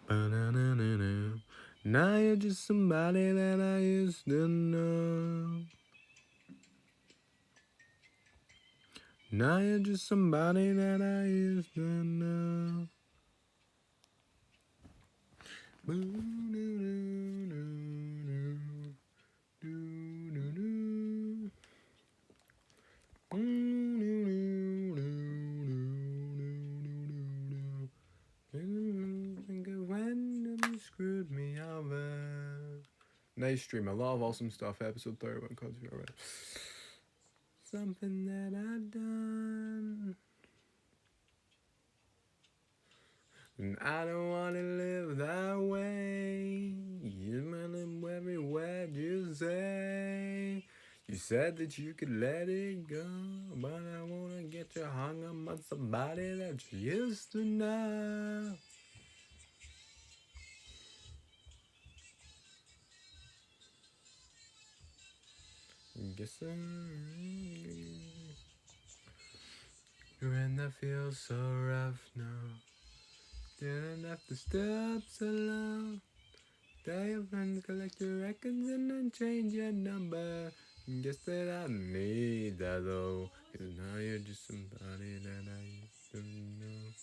Ba-na-na-na-na. Now you're just somebody that I used to know. Now you're just somebody that I used to know. Think of when you screwed me over. Nice stream, a lot of awesome stuff. Episode 31 comes your way. Something that I've done, and I don't wanna live that way. You mean every word you say. You said that you could let it go, but I wanna get you hung up on somebody that you used to know. Guess when I feel so rough now, didn't have to stop so long. Tell your friends, collect your records and then change your number. Guess that I need that though, 'cause now you're just somebody that I used to know.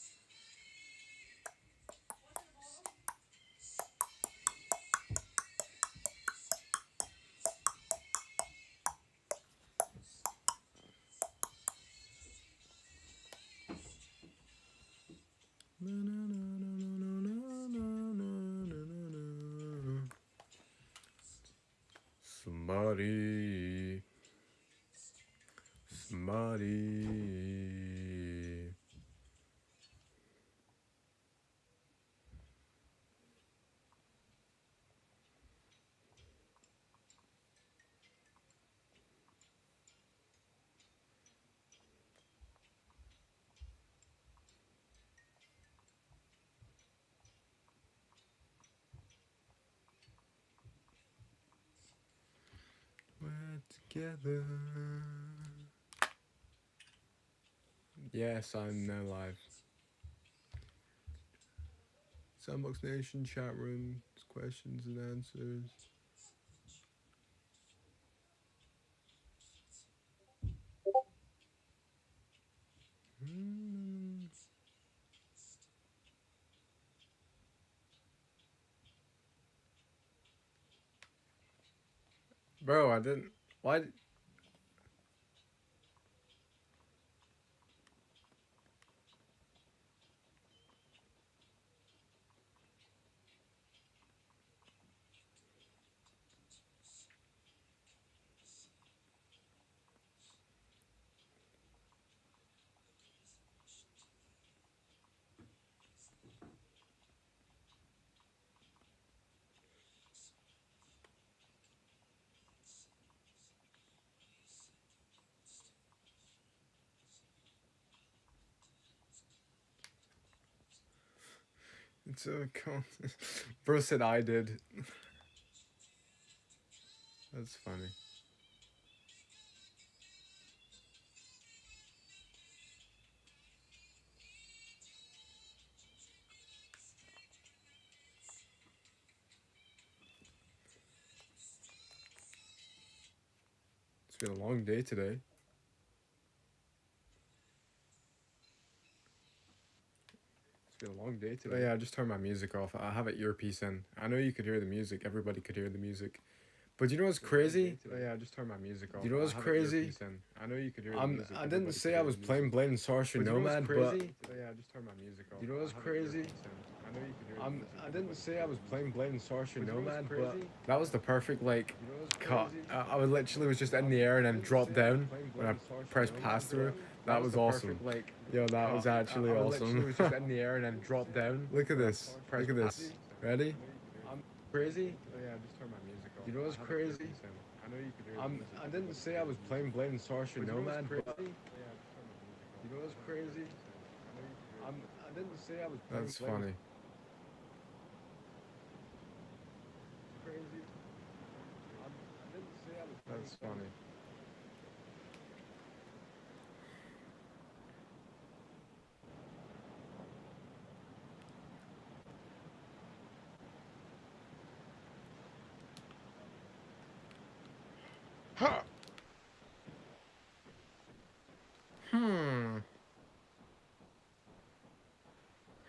Somebody, somebody. We're together. Yes, I'm now live. Sandbox Nation chat room, questions and answers. Bro, I didn't. Why? It's a con. Bro said I did. That's funny. It's been a long day today. It's been a long day today. Oh yeah, I just turned my music off. I have an earpiece in. I know you could hear the music. Everybody could hear the music. But you know what's crazy? Oh yeah, I just turned my music off. You know what's crazy? I know you could hear the music. I didn't say I was playing Blade and Sorcerer Nomad, but oh yeah, I just turned my music off. You know what's crazy? I know you could hear the music. I didn't say I was playing Blade and Sorcerer Nomad, but that was the perfect like cut. I would literally was just in the air and then drop down when I pressed pass through. That was awesome. Like yo, that was actually awesome. Was just in the air and then drop down. Look at this. Look at this. Ready? Crazy? Oh yeah, I just turned my music off. You know what's crazy? I know you could hear the music. I didn't say I was playing Blade and Sorcerer Nomad, but you know what's crazy? I didn't say I was playing. That's funny. Crazy. I didn't say I was. That's funny. Hmm.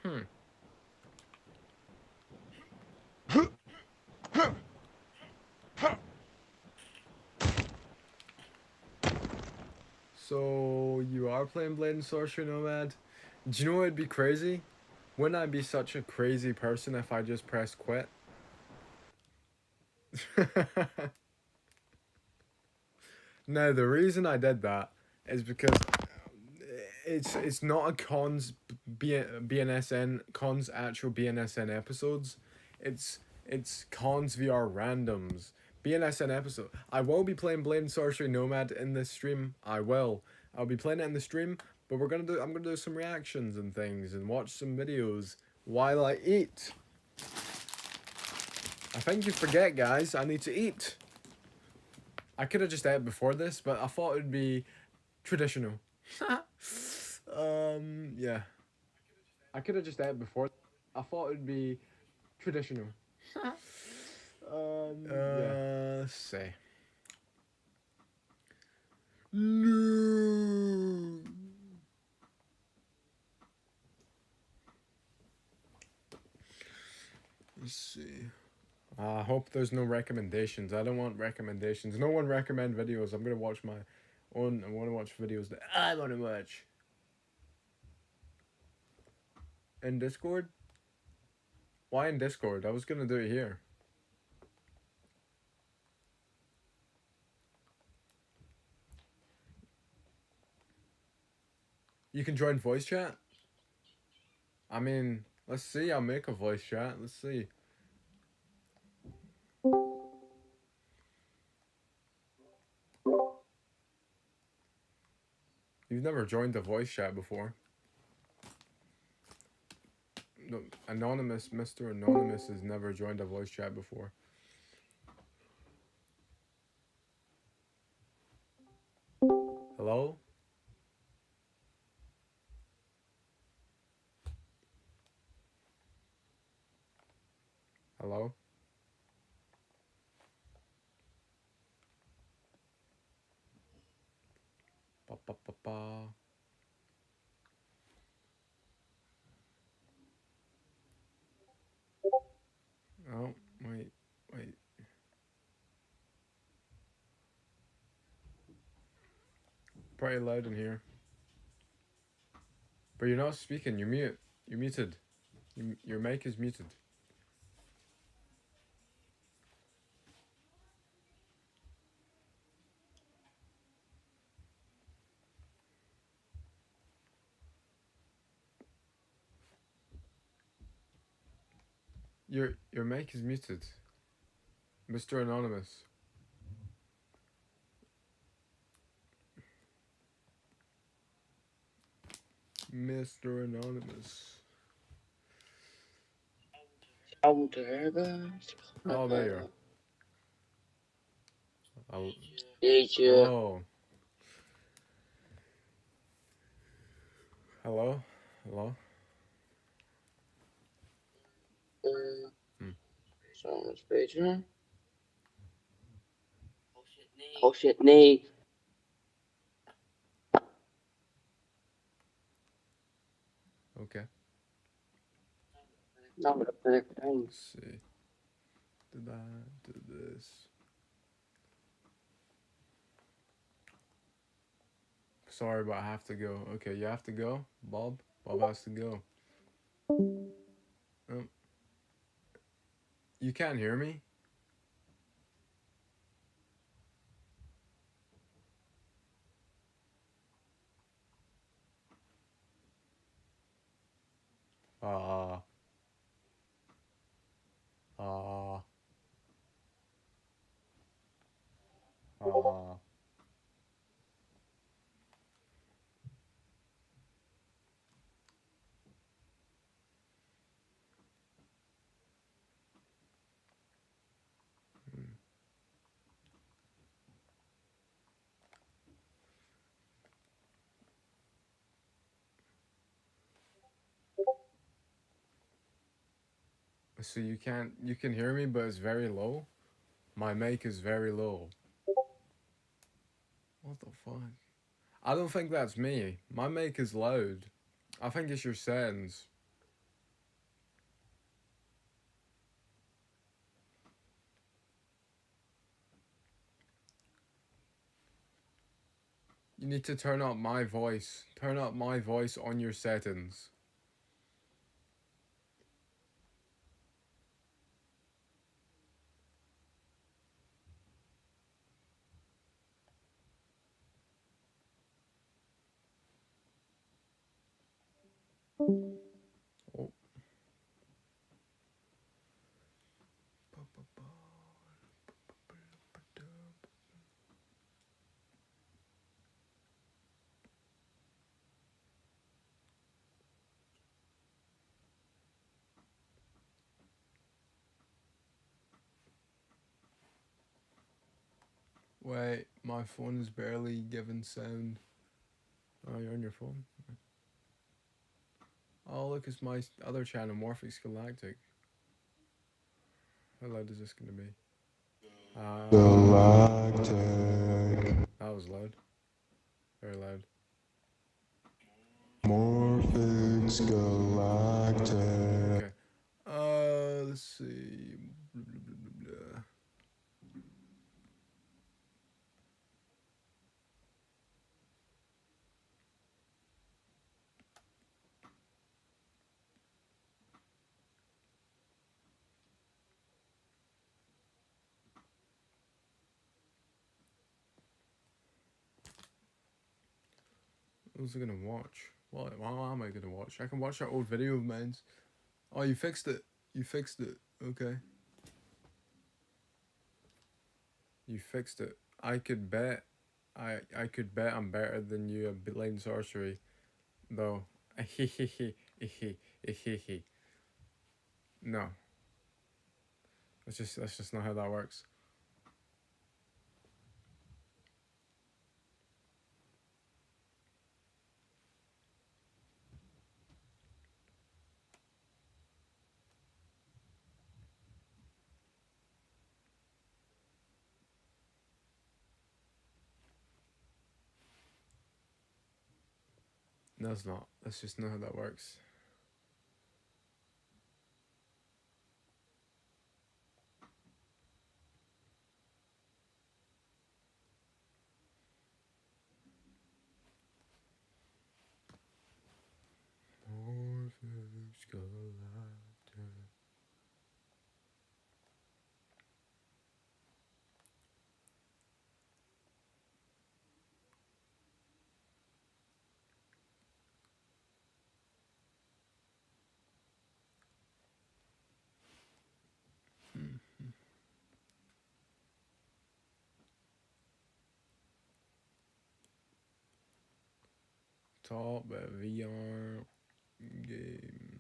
Hmm. So you are playing Blade and Sorcery Nomad? Do you know what'd be crazy? Wouldn't I be such a crazy person if I just pressed quit? No, the reason I did that is because it's not a Conn's actual BNSN episodes. It's Conn's VR randoms. BNSN episode. I will be playing Blade and Sorcery Nomad in this stream. I will. I'll be playing it in the stream, but I'm gonna do some reactions and things and watch some videos while I eat. I think you forget, guys, I need to eat. I could have just ate before this, but I thought it'd be traditional. Yeah. I could have just ate before. I thought it'd be traditional. Yeah. Let's see. No. Let's see. I hope there's no recommendations. I don't want recommendations. No one recommend videos. I'm gonna watch my own. I want to watch videos that I want to watch. In Discord? Why in Discord? I was gonna do it here. You can join voice chat? I mean, let's see. I'll make a voice chat. Let's see. You've never joined a voice chat before. No, Anonymous, Mr. Anonymous has never joined a voice chat before. Hello? Hello? Ba ba ba ba. Oh, wait. Pretty loud in here. But you're not speaking. You're mute. You're muted. Your mic is muted. Your mic is muted. Mr. Anonymous. Mr. Anonymous. Oh, there you are. Oh. Hello? Hello? Someone's paging. Oh shit, nee. Okay. No, Let's see. Did that, did this. Sorry, but I have to go. Okay, you have to go? Bob? Bob has to go. Oh. You can't hear me? Ah. Ah. Ah. So you can hear me, but it's very low? My mic is very low. What the fuck? I don't think that's me. My mic is loud. I think it's your settings. You need to turn up my voice. Turn up my voice on your settings. Oh. Wait, my phone is barely giving sound. Oh, you're on your phone? Oh, look, it's my other channel, Morphix Galactic. How loud is this gonna be? Galactic. That was loud. Very loud. Morphix Galactic. Okay. Let's see. Blah, blah, blah, blah, blah. What was I gonna watch? What am I gonna watch? I can watch that old video of mine. Oh, you fixed it. You fixed it. Okay. You fixed it. I could bet. I could bet I'm better than you at blind sorcery, though. No. That's just not how that works. No, it's not. That's just not how that works. Morphix Galactic. Top VR game.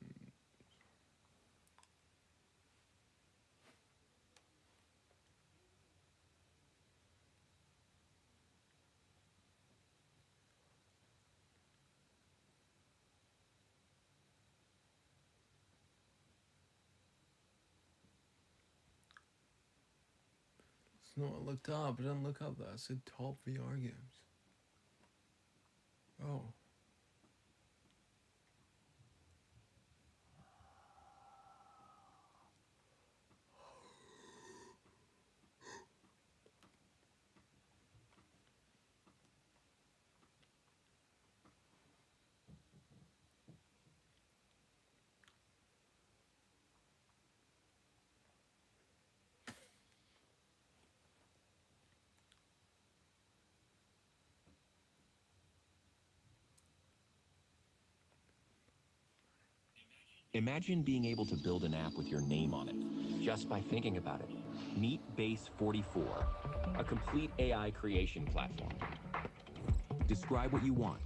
It's not what I looked up. I didn't look up that. I said top VR games. Oh. Imagine being able to build an app with your name on it, just by thinking about it. Meet Base 44, a complete AI creation platform. Describe what you want.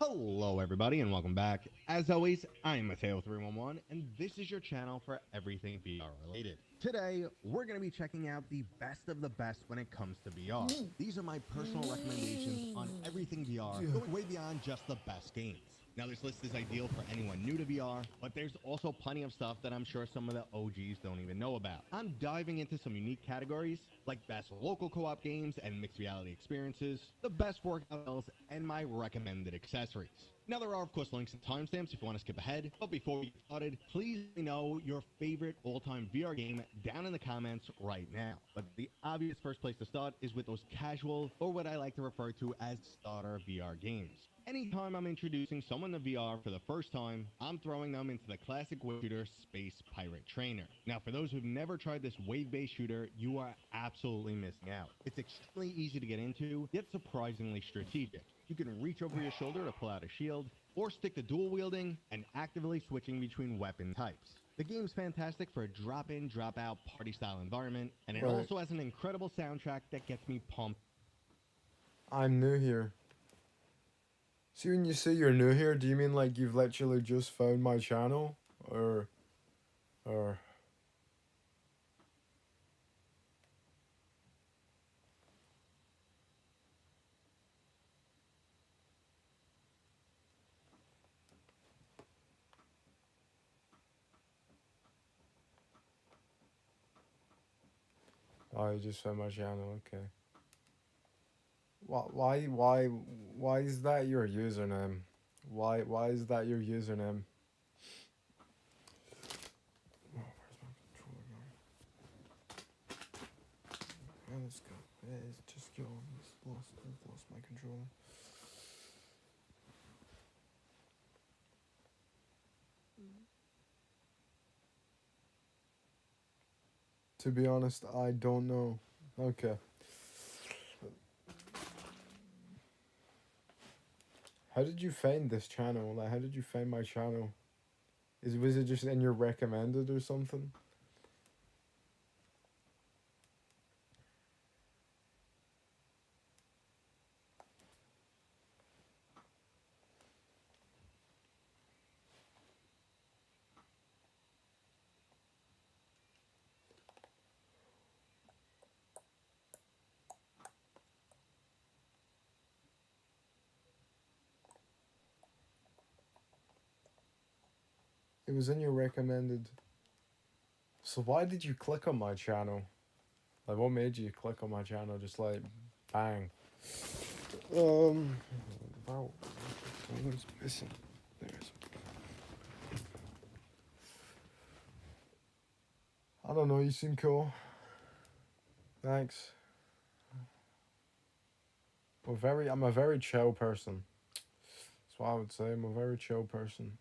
Hello everybody and welcome back. As always, I'm Mateo311 and this is your channel for everything VR related. Today, we're going to be checking out the best of the best when it comes to VR. These are my personal recommendations on everything VR, going way beyond just the best games. Now, this list is ideal for anyone new to VR, but there's also plenty of stuff that I'm sure some of the OGs don't even know about. I'm diving into some unique categories, like best local co-op games and mixed reality experiences, the best workout styles, and my recommended accessories. Now, there are, of course, links and timestamps if you want to skip ahead, but before we get started, please let me know your favorite all-time VR game down in the comments right now. But the obvious first place to start is with those casual, or what I like to refer to as starter VR games. Anytime I'm introducing someone to VR for the first time, I'm throwing them into the classic wave shooter Space Pirate Trainer. Now, for those who've never tried this wave-based shooter, you are absolutely missing out. It's extremely easy to get into, yet surprisingly strategic. You can reach over your shoulder to pull out a shield, or stick to dual wielding and actively switching between weapon types. The game's fantastic for a drop-in, drop-out party-style environment, and it also has an incredible soundtrack that gets me pumped. I'm new here. See, when you say you're new here, do you mean like you've literally just found my channel? Or... Oh, you just found my channel, okay. Why is that your username? Why is that your username? Oh, where's my controller going? Yeah, let's go. Yeah, it's just go. I've lost my controller. To be honest, I don't know. Okay. How did you find this channel? Like, how did you find my channel? Was it just in your recommended or something? It was in your recommended. So why did you click on my channel? Like, what made you click on my channel? Just like, bang. Wow. What's missing? There's. I don't know. You seem cool. Thanks. I'm a very chill person. That's what I would say. I'm a very chill person.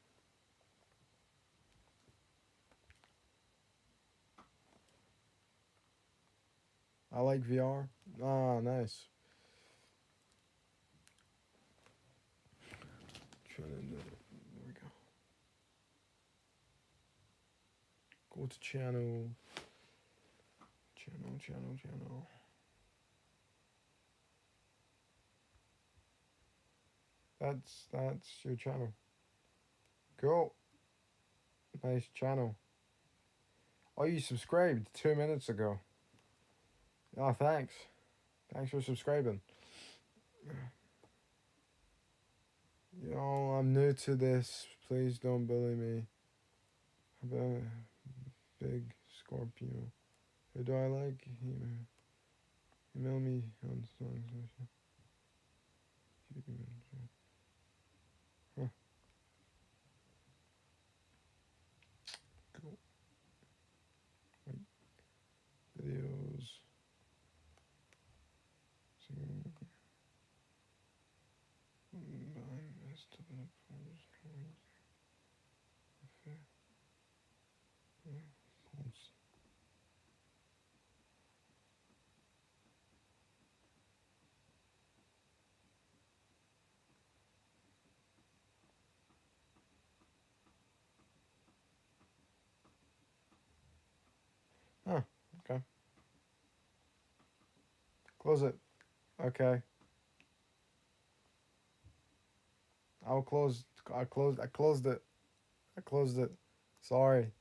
I like VR. Ah, nice. There we go. Go to channel. Channel. That's your channel. Cool. Nice channel. Oh, you subscribed 2 minutes ago. Oh, thanks. Thanks for subscribing. Yo, I'm new to this. Please don't bully me. Have a big Scorpio. Who do I like? Email me on songs. Huh. Cool. Wait. Videos. Oh, okay. Close it. Okay. I closed it. I closed it. Sorry.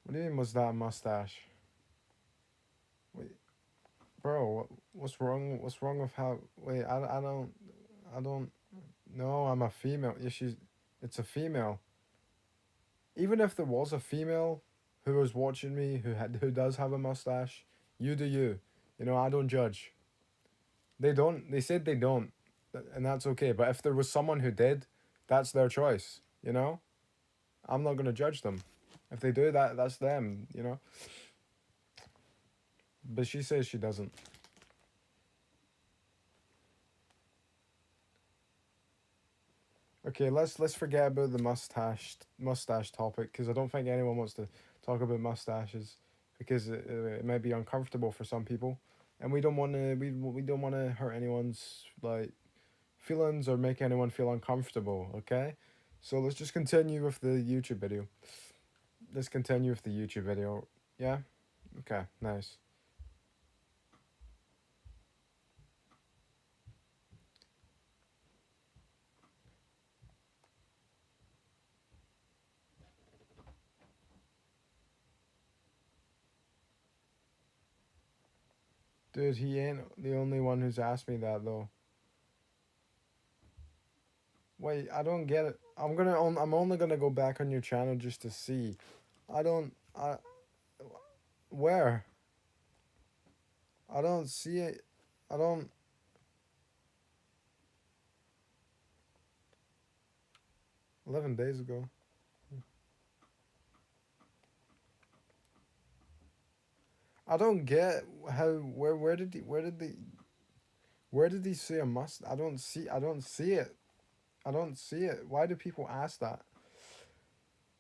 What do you mean was that a mustache? Wait. Bro, What's wrong? What's wrong with how? Wait, I don't. No, I'm a female. Yeah, she's. It's a female. Even if there was a female who was watching me who does have a mustache, you do you. You know, I don't judge. They don't. They said they don't, and that's okay. But if there was someone who did, that's their choice. You know, I'm not gonna judge them. If they do that, that's them. You know. But she says she doesn't. Okay, let's forget about the mustache topic because I don't think anyone wants to talk about mustaches because it may be uncomfortable for some people, and we don't want to we don't want to hurt anyone's like feelings or make anyone feel uncomfortable. Okay, so let's just continue with the YouTube video. Let's continue with the YouTube video. Yeah. Okay. Nice. Dude, he ain't the only one who's asked me that though. Wait, I don't get it. I'm only gonna go back on your channel just to see. I don't I where? I don't see it. I don't 11 days ago. I don't get how where did he say a must? I don't see it. I don't see it. Why do people ask that?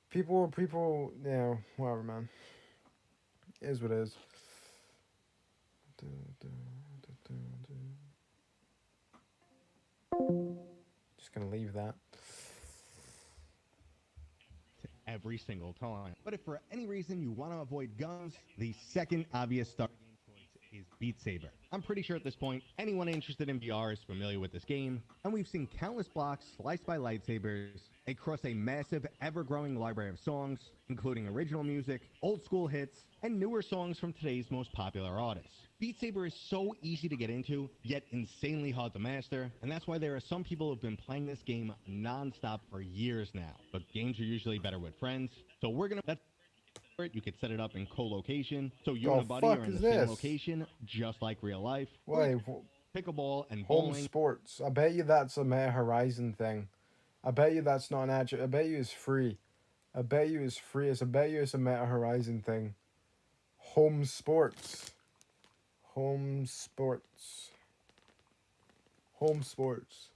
People yeah, whatever man. It is what it is. Just gonna leave that. Every single time. But if for any reason you want to avoid guns, the second obvious starting game choice is Beat Saber. I'm pretty sure at this point, anyone interested in VR is familiar with this game, and we've seen countless blocks sliced by lightsabers across a massive, ever-growing library of songs, including original music, old school hits, and newer songs from today's most popular artists. Beat Saber is so easy to get into, yet insanely hard to master, and that's why there are some people who've been playing this game non-stop for years now. But games are usually better with friends, so we're gonna... You could set it up in co-location, so you and a buddy are in the same location, just like real life. Wait, pickleball and home bowling. sports. I bet you that's a Meta Horizon thing. I bet you that's not an actual. I bet you it's free. I bet you it's free. I bet you it's a Meta Horizon thing. Home sports. Home sports. Home sports.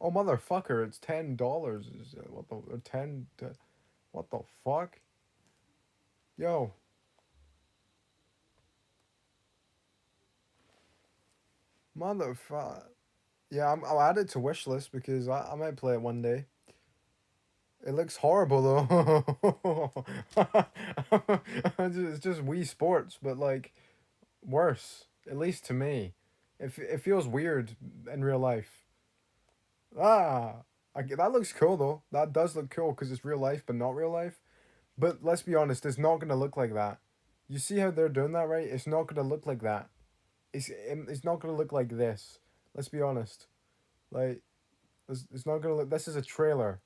Oh motherfucker! It's $10. Is it, what the 10? What the fuck? Yo. Motherfucker. Yeah, I'll add it to wish list because I might play it one day. It looks horrible though. It's just Wii Sports, but like worse. At least to me, it feels weird in real life. That looks cool though. That does look cool because it's real life, but not real life. But let's be honest, it's not gonna look like that. You see how they're doing that, right? It's not gonna look like that. It's not gonna look like this. Let's be honest. Like, it's not gonna look. This is a trailer.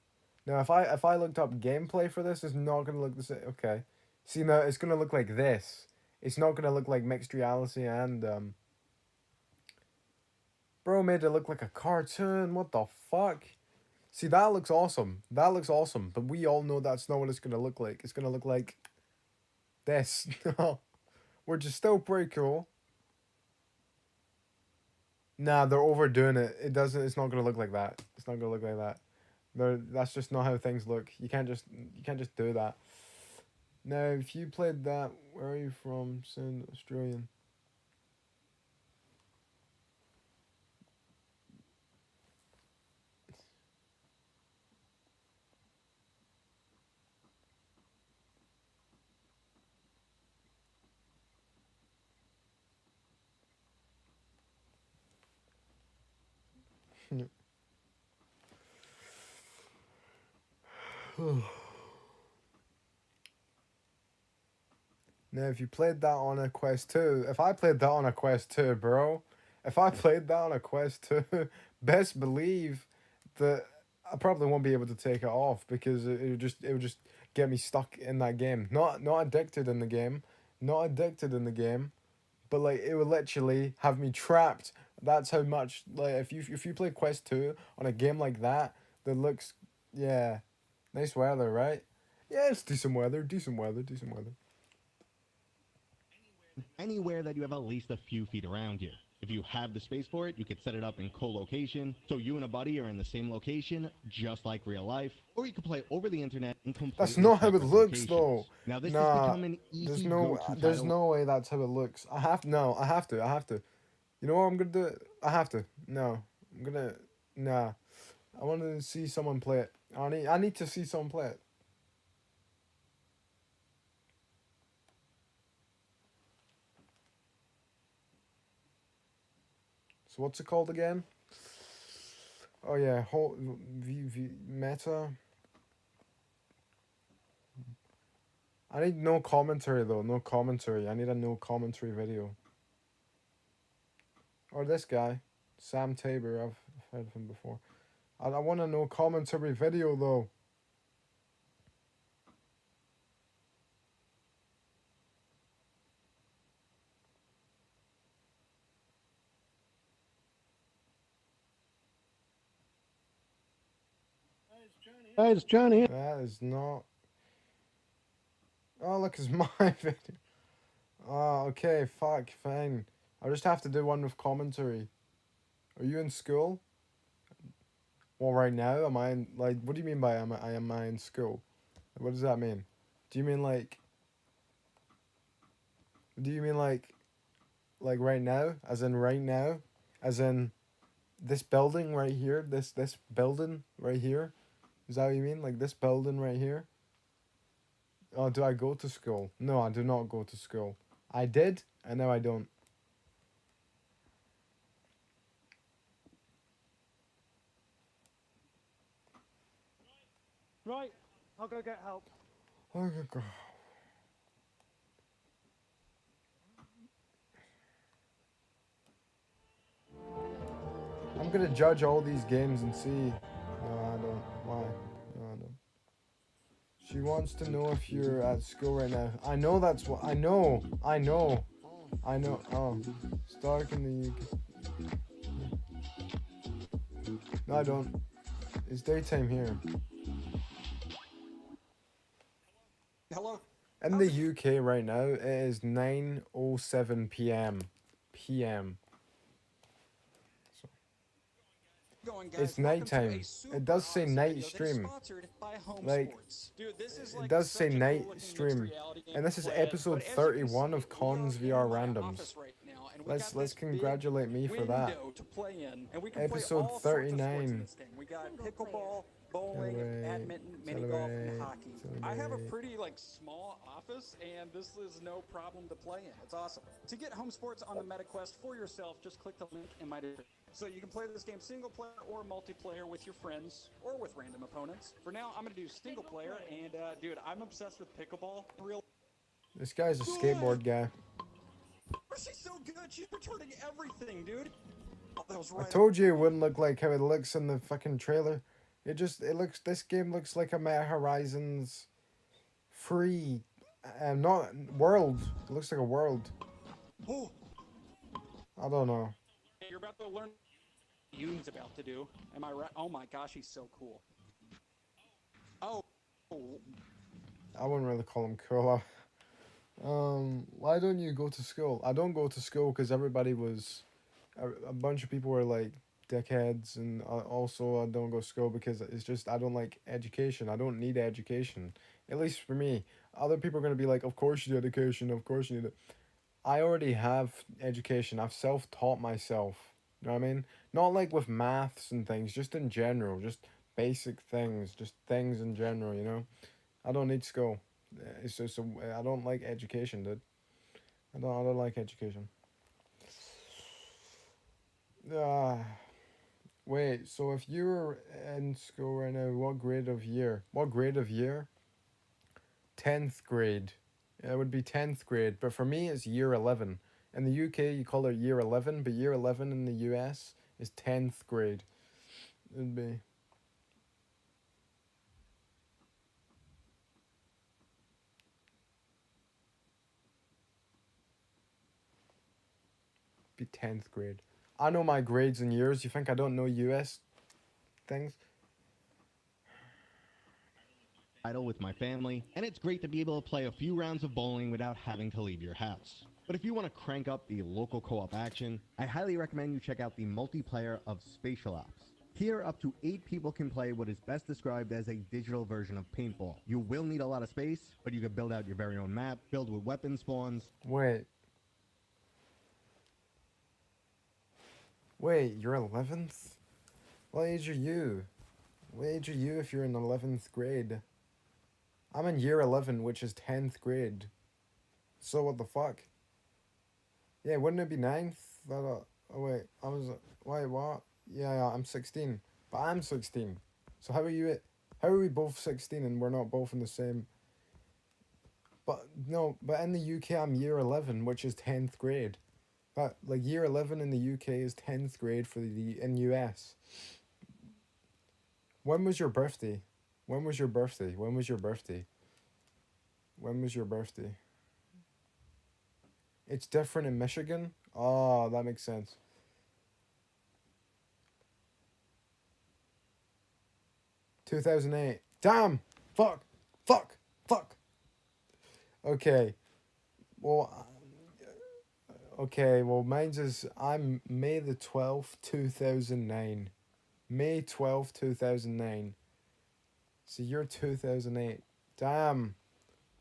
Now, if I looked up gameplay for this, it's not gonna look the same. Okay, see now it's gonna look like this. It's not gonna look like mixed reality and Bro made it look like a cartoon. What the fuck? See, that looks awesome. That looks awesome. But we all know that's not what it's gonna look like. It's gonna look like this. Which is still pretty cool. Nah, they're overdoing it. It doesn't. It's not gonna look like that. It's not gonna look like that. That's just not how things look. You can't just do that. Now, if you played that, where are you from? Sound Australian. Now, if you played that on a Quest 2, if I played that on a Quest 2, bro, if I played that on a Quest 2, best believe that I probably won't be able to take it off because it would just get me stuck in that game. Not addicted in the game, not addicted in the game, but like it would literally have me trapped. That's how much like if you play Quest 2 on a game like that looks, yeah, nice weather, right? Yeah, it's decent weather, decent weather, decent weather. Anywhere that you have at least a few feet around you. If you have the space for it, you could set it up in co-location, so you and a buddy are in the same location, just like real life, or you could play over the internet in completely That's not how it separate looks, locations. though. Now this has Nah, become an easy go-to there's title. no way that's how it looks. I have to. You know what I'm gonna do? I have to. No, I'm gonna, nah. I want to see someone play it. I need to see someone play it. So what's it called again? Oh yeah, whole meta. I need no commentary though, no commentary. I need a no commentary video. Or this guy, Sam Tabor. I've heard of him before. I want a no commentary video though. Hey, it's Johnny. That is not. Oh, look, it's my video. Oh, okay, fuck, fine. I'll just have to do one with commentary. Are you in school? Well, right now, am I in, like, what do you mean by am I in school? What does that mean? Do you mean like, right now? As in right now? As in this building right here? This building right here? Is that what you mean? Like this building right here? Oh, do I go to school? No, I do not go to school. I did, and now I don't. Right, I'll go get help. Oh, God. I'm gonna judge all these games and see. No, I don't. Why? No, I don't. She wants to know if you're at school right now. I know that's what. I know. Oh, it's dark in the UK. No, I don't. It's daytime here. Hello? In the UK right now, it is 9:07 p.m. It's nighttime. It does say night stream. Like, it does say night stream. And this is episode 31 of Conn's VR Randoms. Let's congratulate me for that. Episode 39. We got pickleball, bowling, badminton, mini golf, and hockey. I have a pretty small office, and this is no problem to play in. It's awesome. To get home sports on the MetaQuest for yourself, just click the link in my description. So you can play this game single player or multiplayer with your friends or with random opponents. For now, I'm gonna do single player, and dude, I'm obsessed with pickleball. This guy's a skateboard guy. She's so good. She's returning everything, dude. Oh, that was I right. told you it wouldn't look like how it looks in the fucking trailer. This game looks like a Meta Horizons free, not world. It looks like a world. Oh. I don't know. You're about to learn what Yoon's about to do. Am I right? Oh my gosh, he's so cool. Oh. I wouldn't really call him cool. Why don't you go to school? I don't go to school because everybody was, a bunch of people were like dickheads, and also I don't go to school because it's just I don't like education. I don't need education, at least for me. Other people are gonna be like, of course you need education, of course you need it. I already have education. I've self-taught myself. You know what I mean? Not like with maths and things, just in general, just basic things, just things in general, you know? I don't need school. It's just, I don't like education, dude. I don't like education. Wait, so if you were in school right now, what grade of year? 10th grade It would be 10th grade, but for me it's year 11. In the UK you call it year 11, but year 11 in the US is 10th grade. It would be 10th grade. I know my grades and years. You think I don't know US things? Idle with my family, and it's great to be able to play a few rounds of bowling without having to leave your house. But if you want to crank up the local co-op action, I highly recommend you check out the multiplayer of Spatial Ops. Here, up to 8 people can play what is best described as a digital version of paintball. You will need a lot of space, but you can build out your very own map, build with weapon spawns. Wait, you're 11th? What age are you? What age are you if you're in 11th grade? I'm in year 11, which is 10th grade. So what the fuck? Yeah, wouldn't it be 9th? Oh wait, wait, what? Yeah, I'm 16. But I'm 16. So how are you how are we both 16 and we're not both in the same... But no, but in the UK I'm year 11, which is 10th grade. But like year 11 in the UK is 10th grade for in US. When was your birthday? When was your birthday? When was your birthday? When was your birthday? It's different in Michigan? Oh, that makes sense. $2008. Damn! Fuck! Okay. Well, mine's is... I'm May the 12th, 2009. May 12th, 2009. So you're 2008. Damn.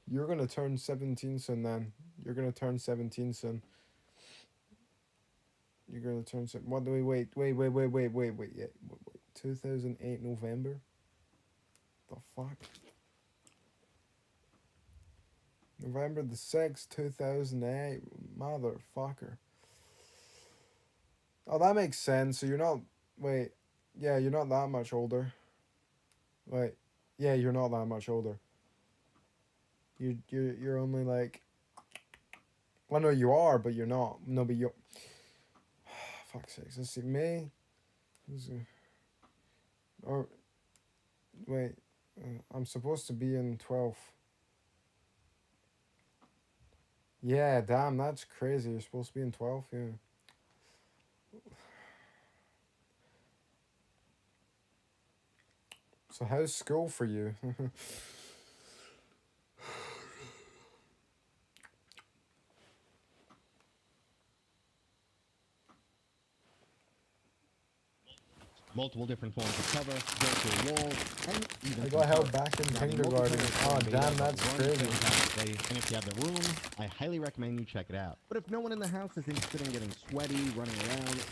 You're gonna turn 17 soon then. You're gonna turn 17 soon. You're gonna turn... What do we... Wait. Yeah. Wait. 2008 November? The fuck? November the 6th, 2008. Motherfucker. Oh, that makes sense. So you're not... Wait. Yeah, you're not that much older. Wait. Yeah, you're not that much older. You're only like... Well, no, you are, but you're not. No, but you're... Fuck's sakes. Let's see. May... Or... Wait. I'm supposed to be in 12th. Yeah, damn, that's crazy. You're supposed to be in 12th, yeah. So how's school for you? Multiple different forms of cover, virtual walls, and even... I got held back in kindergarten. Oh, damn, that's crazy. And if you have the room, I highly recommend you check it out. But if no one in the house is interested in getting sweaty, running around,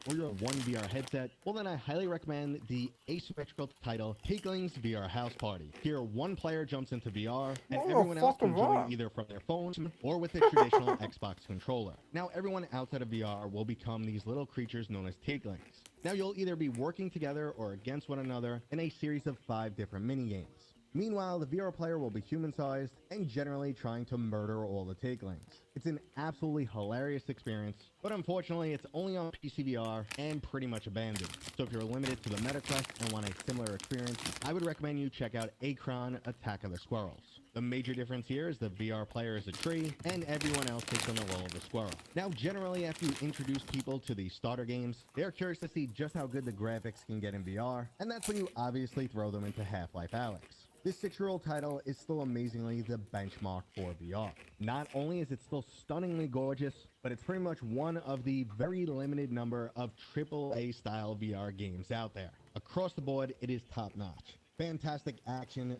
or you have one VR headset, well then I highly recommend the asymmetrical title, Takeling's VR House Party. Here, one player jumps into VR, and everyone else can join either from their phone or with a traditional Xbox controller. Now, everyone outside of VR will become these little creatures known as Takelings. Now, you'll either be working together or against one another in a series of 5 different minigames. Meanwhile, the VR player will be human-sized and generally trying to murder all the Takelings. It's an absolutely hilarious experience, but unfortunately it's only on PC VR and pretty much abandoned. So if you're limited to the MetaQuest and want a similar experience, I would recommend you check out Akron Attack of the Squirrels. The major difference here is the VR player is a tree, and everyone else takes on the role of a squirrel. Now, generally, after you introduce people to the starter games, they're curious to see just how good the graphics can get in VR, and that's when you obviously throw them into Half-Life Alyx. This 6-year-old title is still amazingly the benchmark for VR. Not only is it still stunningly gorgeous, but it's pretty much one of the very limited number of AAA style VR games out there. Across the board, it is top-notch. Fantastic action.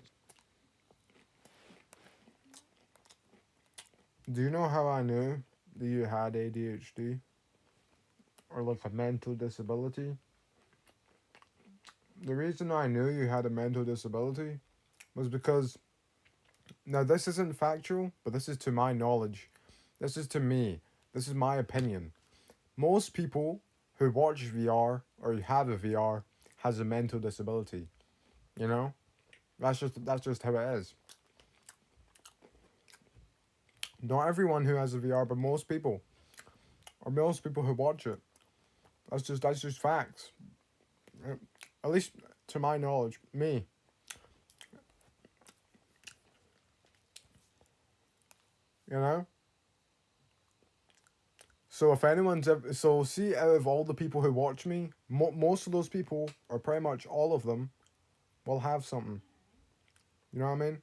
Do you know how I knew that you had ADHD? Or like a mental disability? The reason I knew you had a mental disability was because, now this isn't factual, but this is to my knowledge. This is to me. This is my opinion. Most people who watch VR or have a VR has a mental disability. You know? That's just how it is. Not everyone who has a VR, but most people. Or most people who watch it. That's just facts. At least to my knowledge. Me. You know? So if anyone's ever, so see, out of all the people who watch me, most of those people, or pretty much all of them, will have something. You know what I mean?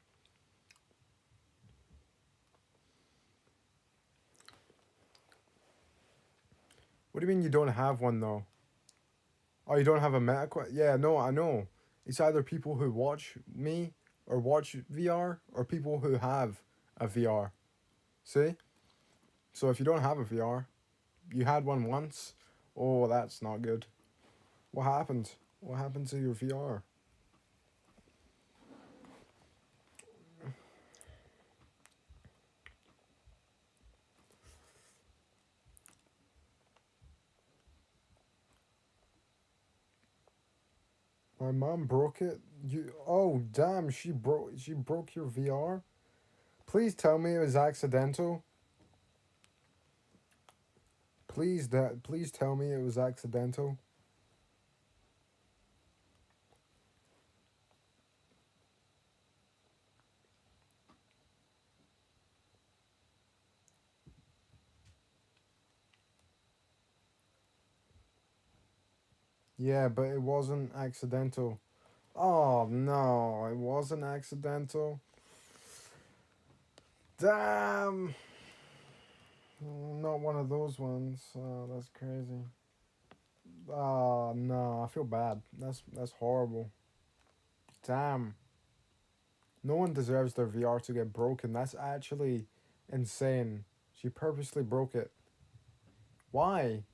What do you mean you don't have one though? Oh, you don't have a meta quest? Yeah, no, I know. It's either people who watch me or watch VR or people who have a VR. See? So if you don't have a VR, you had one once. Oh, that's not good. What happened? What happened to your VR? My mom broke it. You oh damn, she broke your VR? Please tell me it was accidental. Please tell me it was accidental. Yeah, but it wasn't accidental. Oh no, it wasn't accidental. Damn. Not one of those ones. Oh, that's crazy. Oh no, I feel bad. That's horrible. Damn. No one deserves their VR to get broken. That's actually insane. She purposely broke it. Why?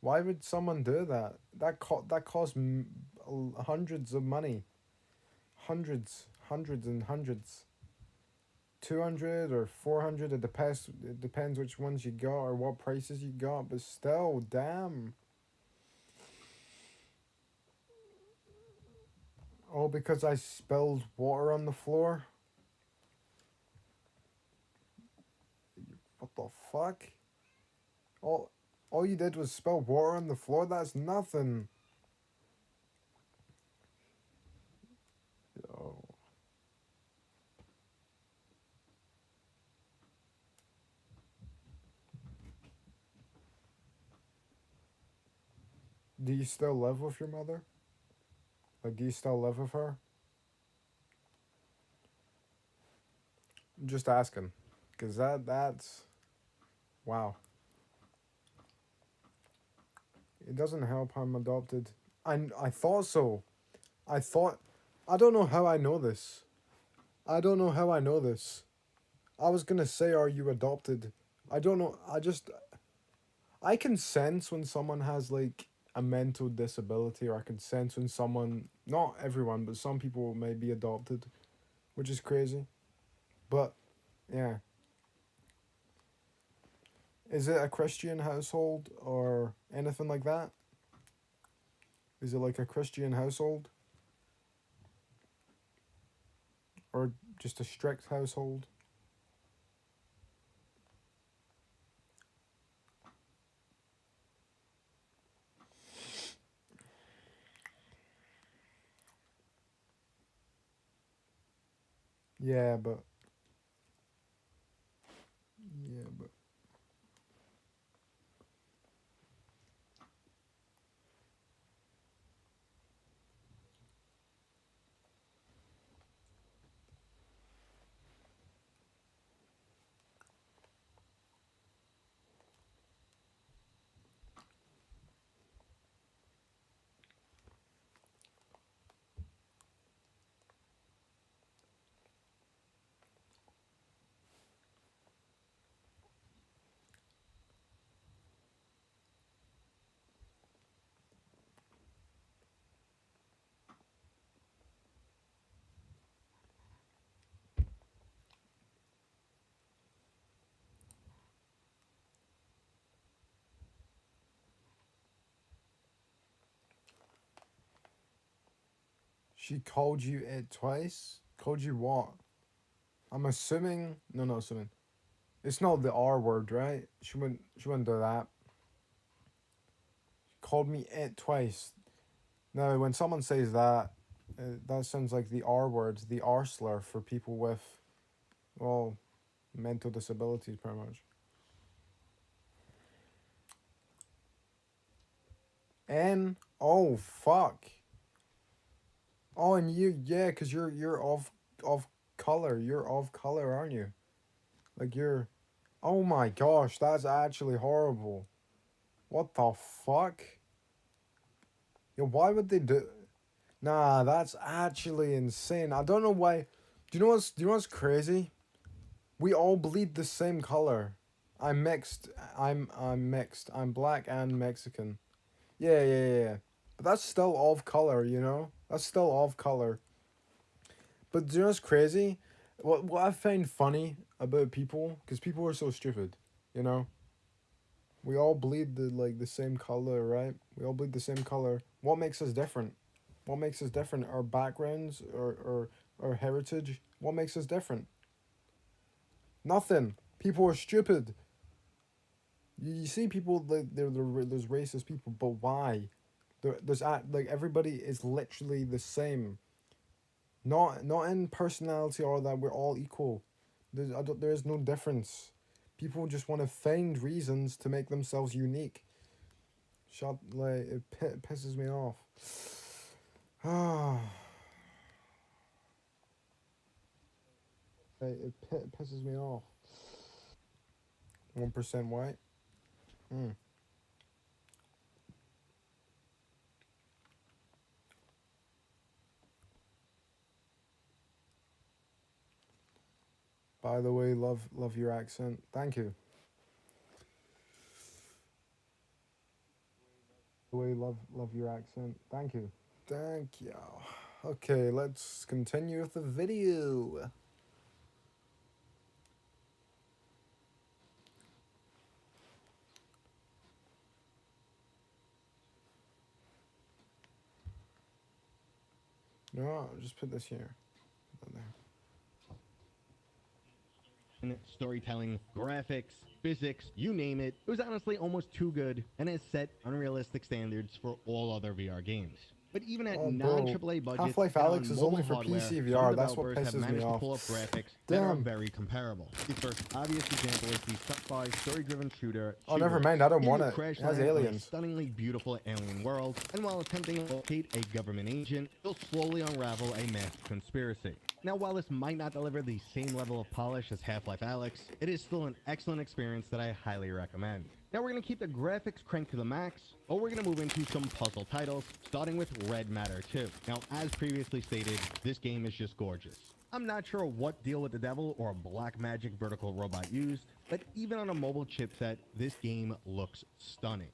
Why would someone do that? That cost hundreds of money. Hundreds and hundreds. 200 or 400. It depends which ones you got or what prices you got. But still, damn. Oh, because I spilled water on the floor. What the fuck? All you did was spill water on the floor. That's nothing. Yo. Do you still live with your mother? Like, do you still live with her? I'm just asking, cause that's wow. It doesn't help I'm adopted. I thought so. I thought. I don't know how I know this. I don't know how I know this. I was gonna say, are you adopted? I don't know. I can sense when someone has like a mental disability, or I can sense when someone, not everyone, but some people may be adopted, which is crazy. But yeah. Is it a Christian household or anything like that? Is it like a Christian household? Or just a strict household? Yeah, but yeah, but she called you it twice? Called you what? I'm assuming. No, not assuming. It's not the R word, right? She wouldn't do that. She called me it twice. Now, when someone says that, that sounds like the R word, the R slur for people with, well, mental disabilities, pretty much. N. Oh fuck. Oh, and you, yeah, cause you're of color. You're of color, aren't you? Like you're. Oh my gosh, that's actually horrible. What the fuck? Yeah, why would they do? Nah, that's actually insane. I don't know why. Do you know what's crazy? We all bleed the same color. I'm mixed. I'm mixed. I'm black and Mexican. Yeah. But that's still of color, you know? That's still of color. But do you know what's crazy? What I find funny about people, because people are so stupid, you know? We all bleed the same color, right? We all bleed the same color. What makes us different? What makes us different? Our backgrounds or our heritage? What makes us different? Nothing. People are stupid. You see people like there's racist people, but why? Like everybody is literally the same. Not in personality or that we're all equal. There is no difference. People just want to find reasons to make themselves unique. It pisses me off. Ah, it pisses me off. 1% white. Mm. By the way, love your accent. Thank you. By the way, love your accent. Thank you. Thank you. Okay, let's continue with the video. No, I'll just put this here. Put that there. Storytelling, graphics, physics, you name it. It was honestly almost too good and has set unrealistic standards for all other VR games. But even at non-AAA budgets, Half-Life and Alyx on is mobile only for hardware, PC some VR. That's what developers have pisses me managed to off. pull up graphics that are Damn. very comparable. The first obvious example is the sci-fi story-driven shooter. Oh, never mind. I don't Here want you it. crash It has land on a aliens. stunningly beautiful alien world, and while attempting to locate a government agent, you'll slowly unravel a masked conspiracy. Now, while this might not deliver the same level of polish as Half-Life Alyx, it is still an excellent experience that I highly recommend. Now we're going to keep the graphics cranked to the max, but we're going to move into some puzzle titles, starting with Red Matter 2. Now, as previously stated, this game is just gorgeous. I'm not sure what Deal with the Devil or Black Magic vertical robot used, but even on a mobile chipset, this game looks stunning.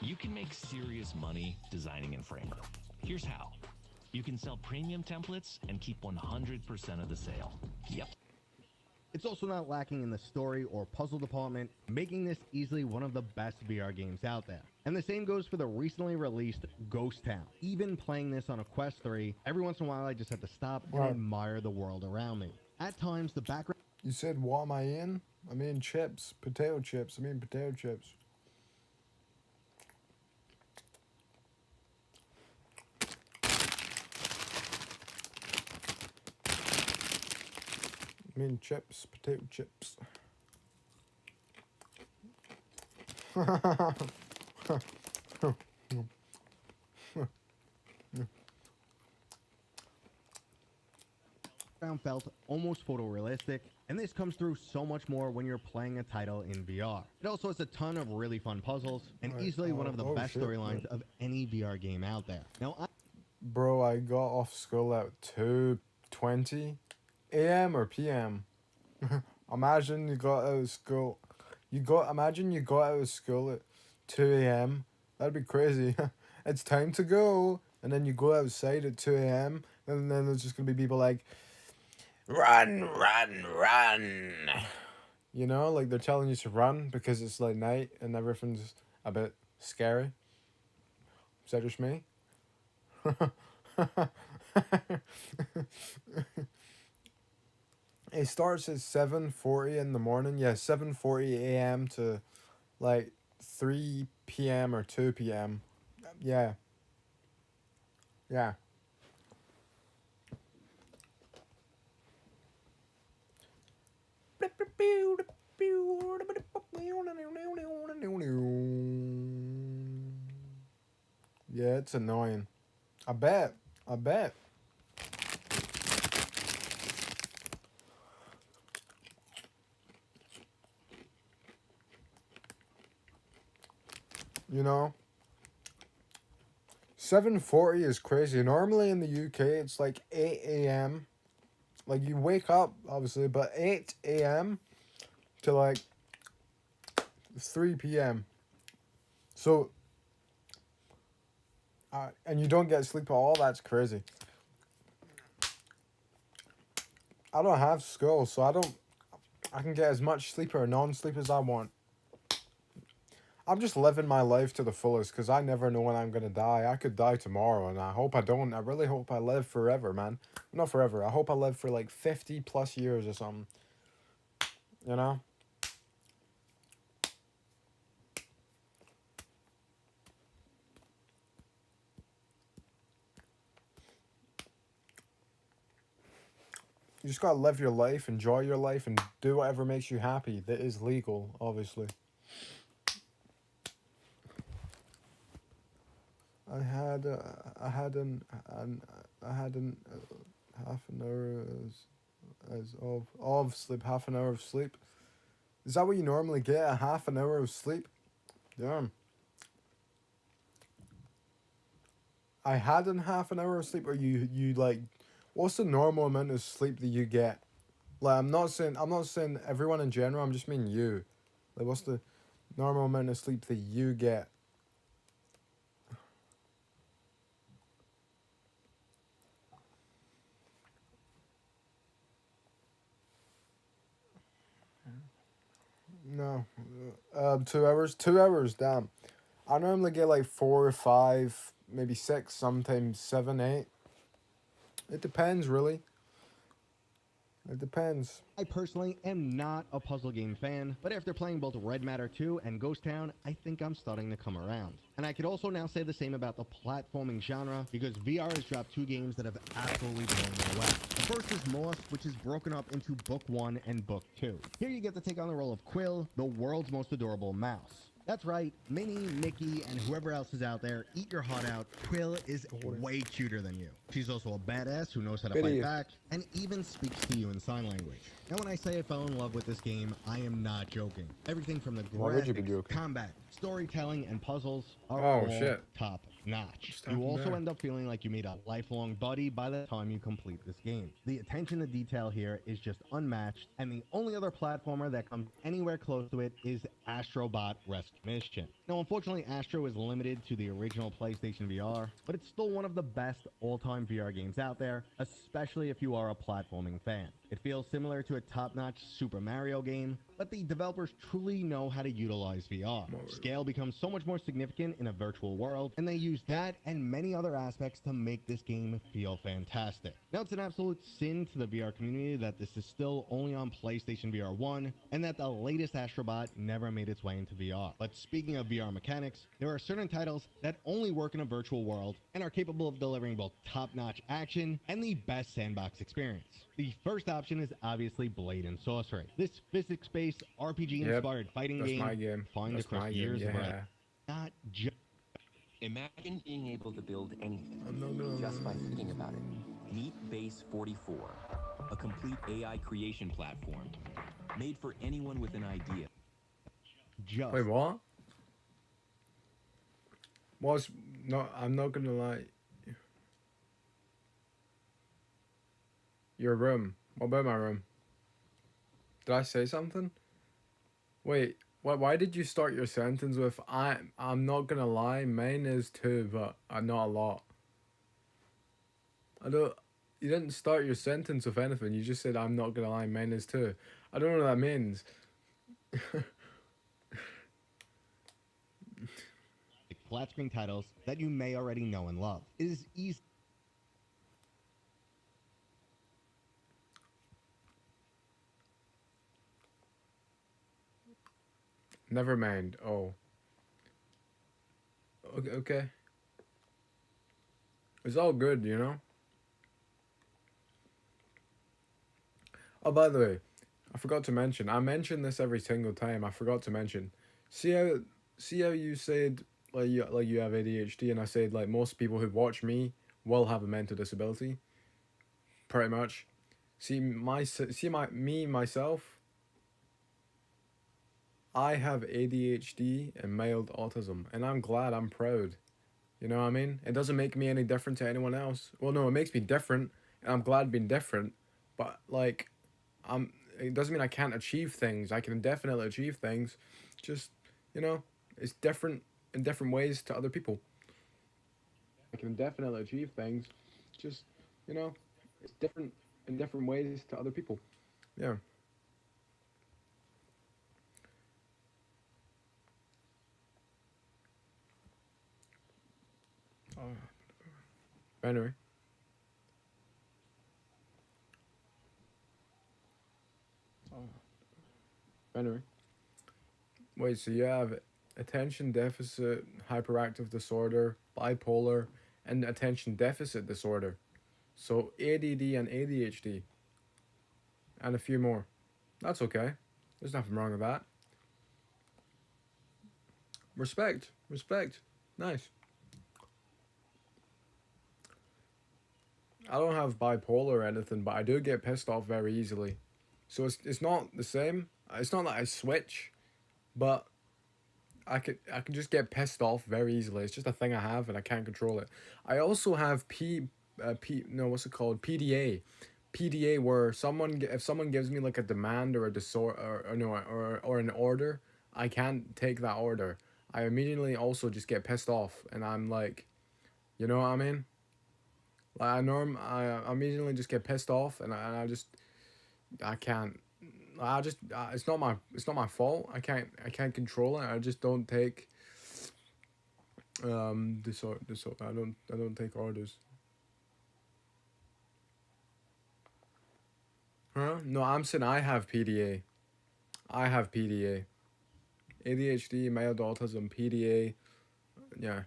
You can make serious money designing in Framer. Here's how. You can sell premium templates and keep 100% of the sale. Yep. It's also not lacking in the story or puzzle department, making this easily one of the best VR games out there. And the same goes for the recently released Ghost Town. Even playing this on a Quest 3, every once in a while I just have to stop and admire the world around me. At times, the background... You said, what am I in? I'm in chips. Potato chips. I'm in potato chips. I mean chips, potato chips. felt almost photorealistic, and this comes through so much more when you're playing a title in VR. It also has a ton of really fun puzzles, and easily one of the best storylines of any VR game out there. Now, Bro, I got off school at 2:20 a.m. or p.m. Imagine you got out of school. Imagine you got out of school at 2 a.m. That'd be crazy. It's time to go. And then you go outside at 2 a.m. And then there's just going to be people like, run, run, run. You know, like they're telling you to run because it's like night and everything's a bit scary. Is that just me? It starts at 7:40 in the morning. Yeah, 7:40 a.m. to like 3 p.m. or 2 p.m. Yeah. Yeah. Yeah, it's annoying. I bet. I bet. You know, 7:40 is crazy. Normally in the UK, it's like 8 a.m. Like you wake up, obviously, but 8 a.m. to like 3 p.m. So, and you don't get sleep at all. That's crazy. I don't have school, so I can get as much sleep or non-sleep as I want. I'm just living my life to the fullest because I never know when I'm going to die. I could die tomorrow, and I hope I don't. I really hope I live forever, man. Not forever. I hope I live for like 50 plus years or something. You know? You just gotta live your life, enjoy your life, and do whatever makes you happy. That is legal, obviously. I had an half an hour of sleep, half an hour of sleep. Is that what you normally get? A half an hour of sleep? Damn. I had an half an hour of sleep, or you like, what's the normal amount of sleep that you get? Like I'm not saying everyone in general. I'm just meaning you. Like what's the normal amount of sleep that you get? No, 2 hours. 2 hours. Damn. I normally get like 4 or 5, maybe 6, sometimes 7, 8. It depends, really. It depends. I personally am not a puzzle game fan, but after playing both Red Matter 2 and Ghost Town, I think I'm starting to come around. And I could also now say the same about the platforming genre, because VR has dropped 2 games that have absolutely blown me away. The first is Morph, which is broken up into Book 1 and Book 2. Here you get to take on the role of Quill, the world's most adorable mouse. That's right, Minnie, Mickey, and whoever else is out there, eat your heart out. Quill is way cuter than you. She's also a badass who knows how to fight back, and even speaks to you in sign language. Now when I say I fell in love with this game, I am not joking. Everything from the graphics, combat, storytelling, and puzzles are all top notch. You also end up feeling like you made a lifelong buddy by the time you complete this game. The attention to detail here is just unmatched, and the only other platformer that comes anywhere close to it is Astrobot Rescue Mission. Now unfortunately Astro is limited to the original PlayStation VR, but it's still one of the best all-time VR games out there, especially if you are a platforming fan. It feels similar to a top-notch Super Mario game, but the developers truly know how to utilize VR. Scale becomes so much more significant in a virtual world, and they use that and many other aspects to make this game feel fantastic. Now it's an absolute sin to the VR community that this is still only on PlayStation VR 1, and that the latest Astrobot never made its way into VR. But speaking of VR mechanics, there are certain titles that only work in a virtual world and are capable of delivering both top-notch action and the best sandbox experience. The first option is obviously Blade and Sorcery. This physics-based RPG-inspired fighting game finds across years of not just. Imagine being able to build anything just by thinking about it. Meet Base 44, a complete AI creation platform made for anyone with an idea. Wait, what? No, I'm not gonna lie. Your room. What about my room? Did I say something? Wait, why did you start your sentence with I'm not gonna lie, mine is too, but not a lot. You didn't start your sentence with anything. You just said I'm not gonna lie, mine is too. I don't know what that means. Flat screen titles that you may already know and love. It is easy. Never mind. Oh. Okay, okay. It's all good, you know? Oh, by the way, I forgot to mention. I mention this every single time. I forgot to mention. See how, see how you said like you have ADHD, and I said like most people who watch me will have a mental disability. Pretty much. See myself. I have ADHD and mild autism, and I'm glad. I'm proud. You know what I mean? It doesn't make me any different to anyone else. Well, no, it makes me different, and I'm glad being different. But like, it doesn't mean I can't achieve things. I can definitely achieve things. Just, you know, it's different in different ways to other people. I can definitely achieve things. Just, you know, it's different in different ways to other people. Yeah. Oh. Anyway. Oh. Anyway. Wait, so you have attention deficit hyperactive disorder, bipolar, and attention deficit disorder. So ADD and ADHD, and a few more. That's okay. There's nothing wrong with that. Respect. Respect. Nice. I don't have bipolar or anything, but I do get pissed off very easily. So it's not the same. It's not that I switch, but I can just get pissed off very easily. It's just a thing I have and I can't control it. I also have what's it called? PDA. PDA, where if someone gives me like a demand or a disorder or no or an order, I can't take that order. I immediately also just get pissed off, and I'm like, you know what I mean? Like I immediately just get pissed off, and I just I can't. It's not my fault. I can't control it. I just don't take I don't take orders. Huh? No, I'm saying I have PDA. I have PDA. ADHD, mild autism, PDA. Yeah.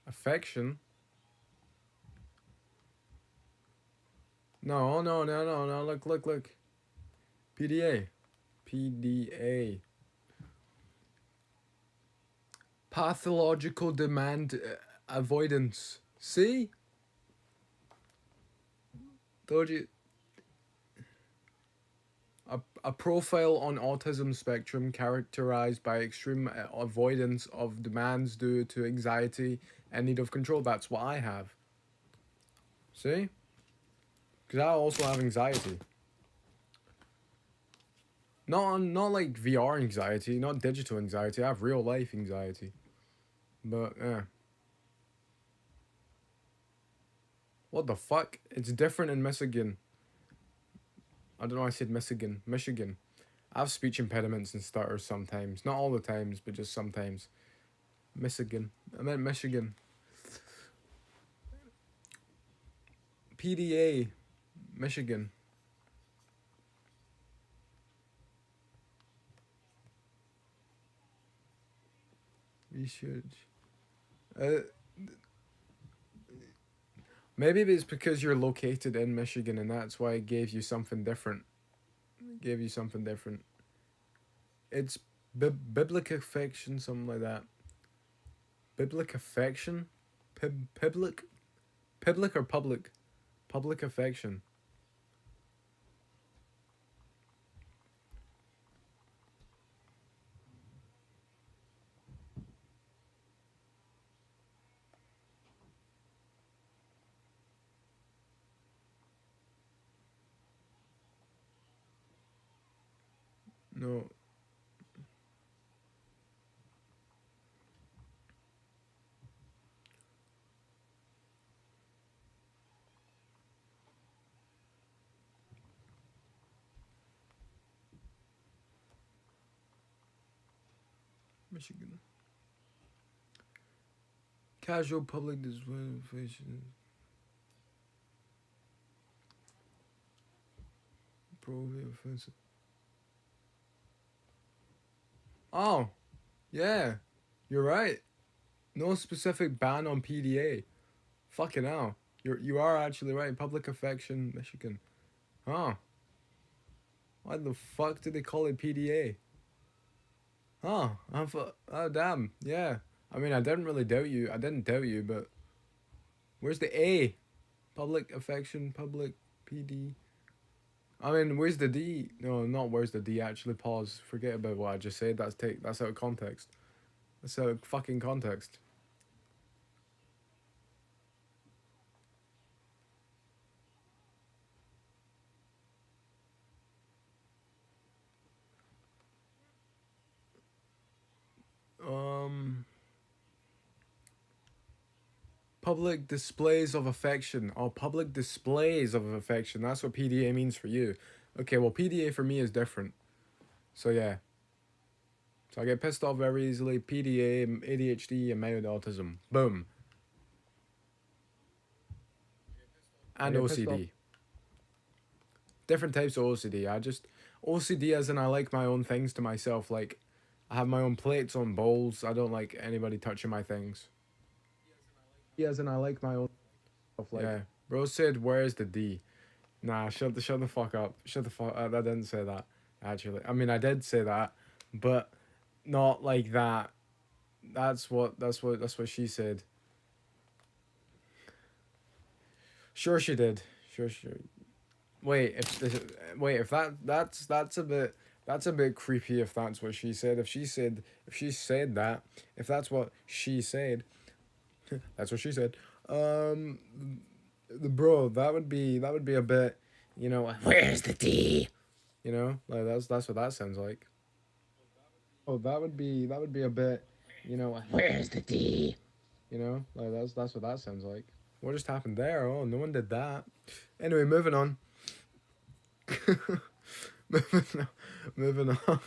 Affection. No, no, no, no, no. Look. PDA. PDA. Pathological demand avoidance. See? Told you. A profile on autism spectrum characterized by extreme avoidance of demands due to anxiety and need of control. That's what I have. See? Because I also have anxiety. Not like VR anxiety, not digital anxiety. I have real life anxiety. But yeah. What the fuck? It's different in Michigan. I don't know why I said Michigan. Michigan. I have speech impediments and stutters sometimes. Not all the times, but just sometimes. Michigan. I meant Michigan. PDA. Michigan. Research. Maybe it's because you're located in Michigan and that's why it gave you something different. It gave you something different. It's biblical affection, something like that. Biblical affection? Public? Public or public? Public affection. No. Michigan. Casual public display of affection. Probably offensive. Oh, yeah, you're right. No specific ban on PDA. Fucking hell. You are actually right. Public affection, Michigan. Huh. Why the fuck did they call it PDA? Huh. Oh, damn. Yeah. I mean, I didn't really doubt you. I didn't doubt you, but... Where's the A? Public affection, public PD. I mean, where's the D? No, not where's the D, actually. Pause. Forget about what I just said. That's out of context. That's out of fucking context. Public displays of affection. Oh, public displays of affection. That's what PDA means for you. Okay, well, PDA for me is different. So, yeah. So, I get pissed off very easily. PDA, ADHD, and mild autism. Boom. And OCD. Different types of OCD. OCD as in I like my own things to myself. Like, I have my own plates on bowls. I don't like anybody touching my things. As in I like my own stuff. Like, yeah. Bro said, where's the D? Nah, shut the fuck up. Shut the fuck up. I didn't say that, actually. I mean, I did say that, but not like that. That's what she said. Sure she did. Sure. Wait, if that's a bit creepy if that's what she said. If she said that, if that's what she said, that's what she said. Bro, that would be a bit, you know, where's the D? You know, like that's what that sounds like. Oh, that would be a bit, you know, where's the D? You know, like that's what that sounds like. What just happened there? Oh, no one did that. Anyway, moving on. moving on.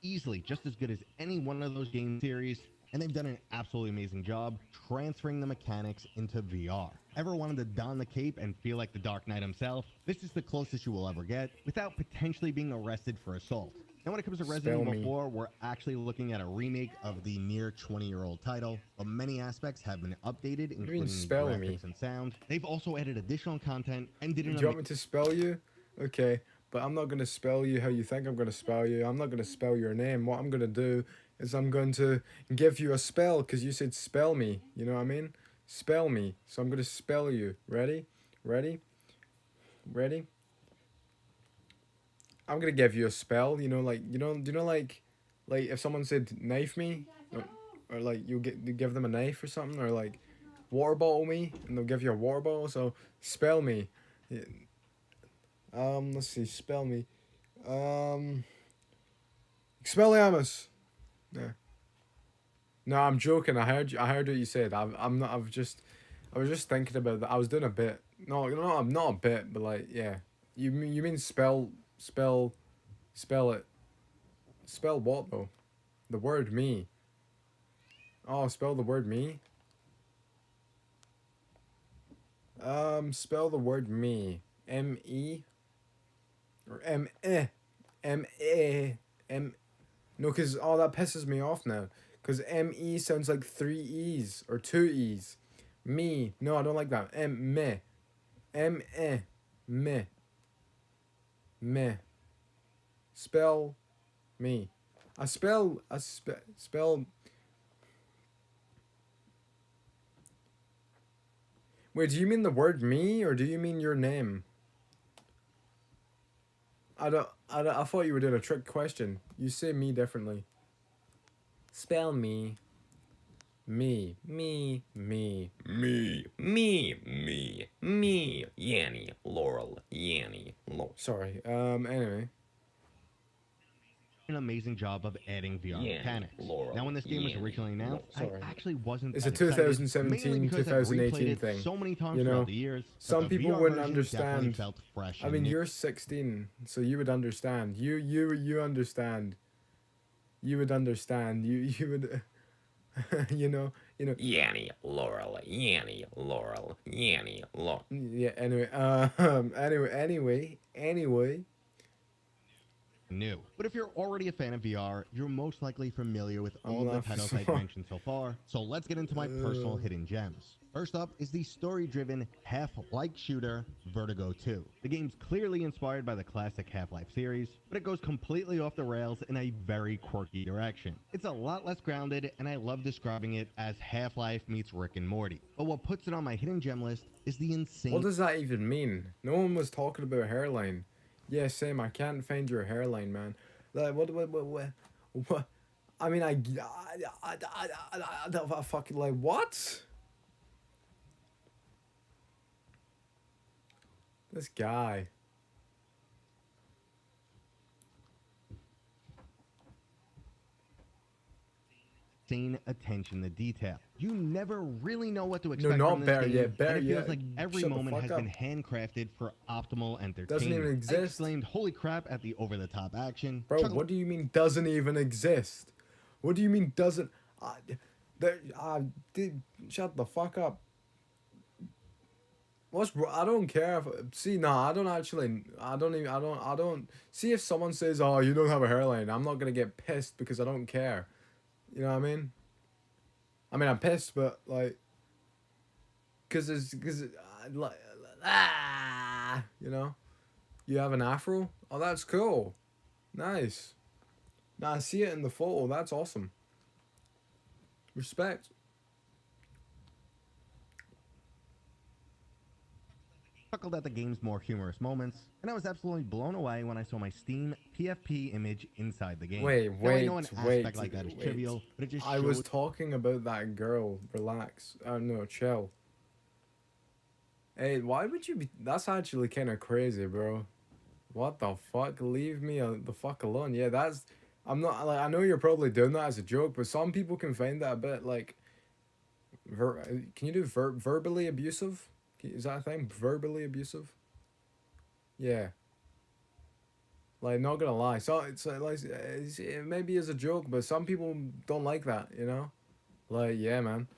Easily just as good as any one of those game series, and they've done an absolutely amazing job transferring the mechanics into VR. Ever wanted to don the cape and feel like the Dark Knight himself? This is the closest you will ever get without potentially being arrested for assault. Now when it comes to Resident Evil 4, we're actually looking at a remake of the near 20-year-old title, but many aspects have been updated, including graphics and sound. They've also added additional content and did an... Do you want me to spell you? Okay, but I'm not going to spell you how you think I'm going to spell you. I'm not going to spell your name. What I'm going to do is I'm going to give you a spell, because you said spell me. You know what I mean? Spell me. So I'm going to spell you. Ready? Ready? Ready? I'm gonna give you a spell, you know, like, you know, do you know, like if someone said knife me, or like you give them a knife or something, or like water bottle me, and they'll give you a water bottle. So spell me. Let's see, spell me. Expelliarmus. Yeah. No, I'm joking. I heard what you said. I was just thinking about that. I was doing a bit. No, I'm not a bit, but like, yeah. You mean spell it. Spell what though? The word me. Oh, spell the word me? Spell the word me. M-E? Or M-E? M-E? M... No, because, oh, that pisses me off now. Because M-E sounds like 3 E's. Or 2 E's. Me. No, I don't like that. M-me. M-E. Me. Me. Spell me. Spell. Wait, do you mean the word me, or do you mean your name? I thought you were doing a trick question. You say me differently. Spell me. Me. Yanny. Laurel. Yanny. Sorry. Anyway. an amazing job of adding VR mechanics. Now, when this game was originally announced, I sorry. actually wasn't It's that a excited, 2017, mainly because I've replayed 2018 it thing. so many times You know, throughout the years. But some the people VR wouldn't version definitely understand. felt fresh I and mean, new. you're 16, so you would understand. You understand. You would understand. You would, you know. Yanny, Laurel, Yanny, Laurel, Yanny, Laurel. Yeah. Anyway. New. But if you're already a fan of VR, you're most likely familiar with all I'm the not titles so- I've mentioned so far. So let's get into my personal hidden gems. First up is the story-driven Half-Life shooter Vertigo 2. The game's clearly inspired by the classic Half-Life series, but it goes completely off the rails in a very quirky direction. It's a lot less grounded, and I love describing it as Half-Life meets Rick and Morty. But what puts it on my hidden gem list is the insane... What does that even mean? No one was talking about hairline. Yeah, same. I can't find your hairline, man. Like, what? I mean, I fucking like what? This guy. insane attention to detail. You never really know what to expect not from this Bear game, yet. Bear and it feels yet. like every Shut the moment fuck has up. been handcrafted for optimal entertainment. Doesn't even I exist. exclaimed, "Holy crap!" at the over-the-top action. Bro, what do you mean doesn't even exist? What do you mean doesn't? Shut the fuck up. I don't care if see. Nah, I don't actually. I don't see if someone says, "Oh, you don't have a hairline." I'm not gonna get pissed because I don't care. You know what I mean? I'm pissed, but like, like, you know, you have an afro. Oh, that's cool. Nice. Now I see it in the photo. That's awesome. Respect. Chuckled at the game's more humorous moments, and I was absolutely blown away when I saw my Steam PFP image inside the game. Now, I know an aspect like that is trivial, but it just I shows... was talking about that girl. Relax. No, chill. Hey, why would you be... That's actually kind of crazy, bro. What the fuck? Leave me the fuck alone. Yeah, that's... I'm not... Like, I know you're probably doing that as a joke, but some people can find that a bit, like... Can you do verbally abusive? Is that a thing? Verbally abusive? Yeah. Like, not gonna lie. So, it's it maybe is a joke, but some people don't like that, you know? Like, yeah, man.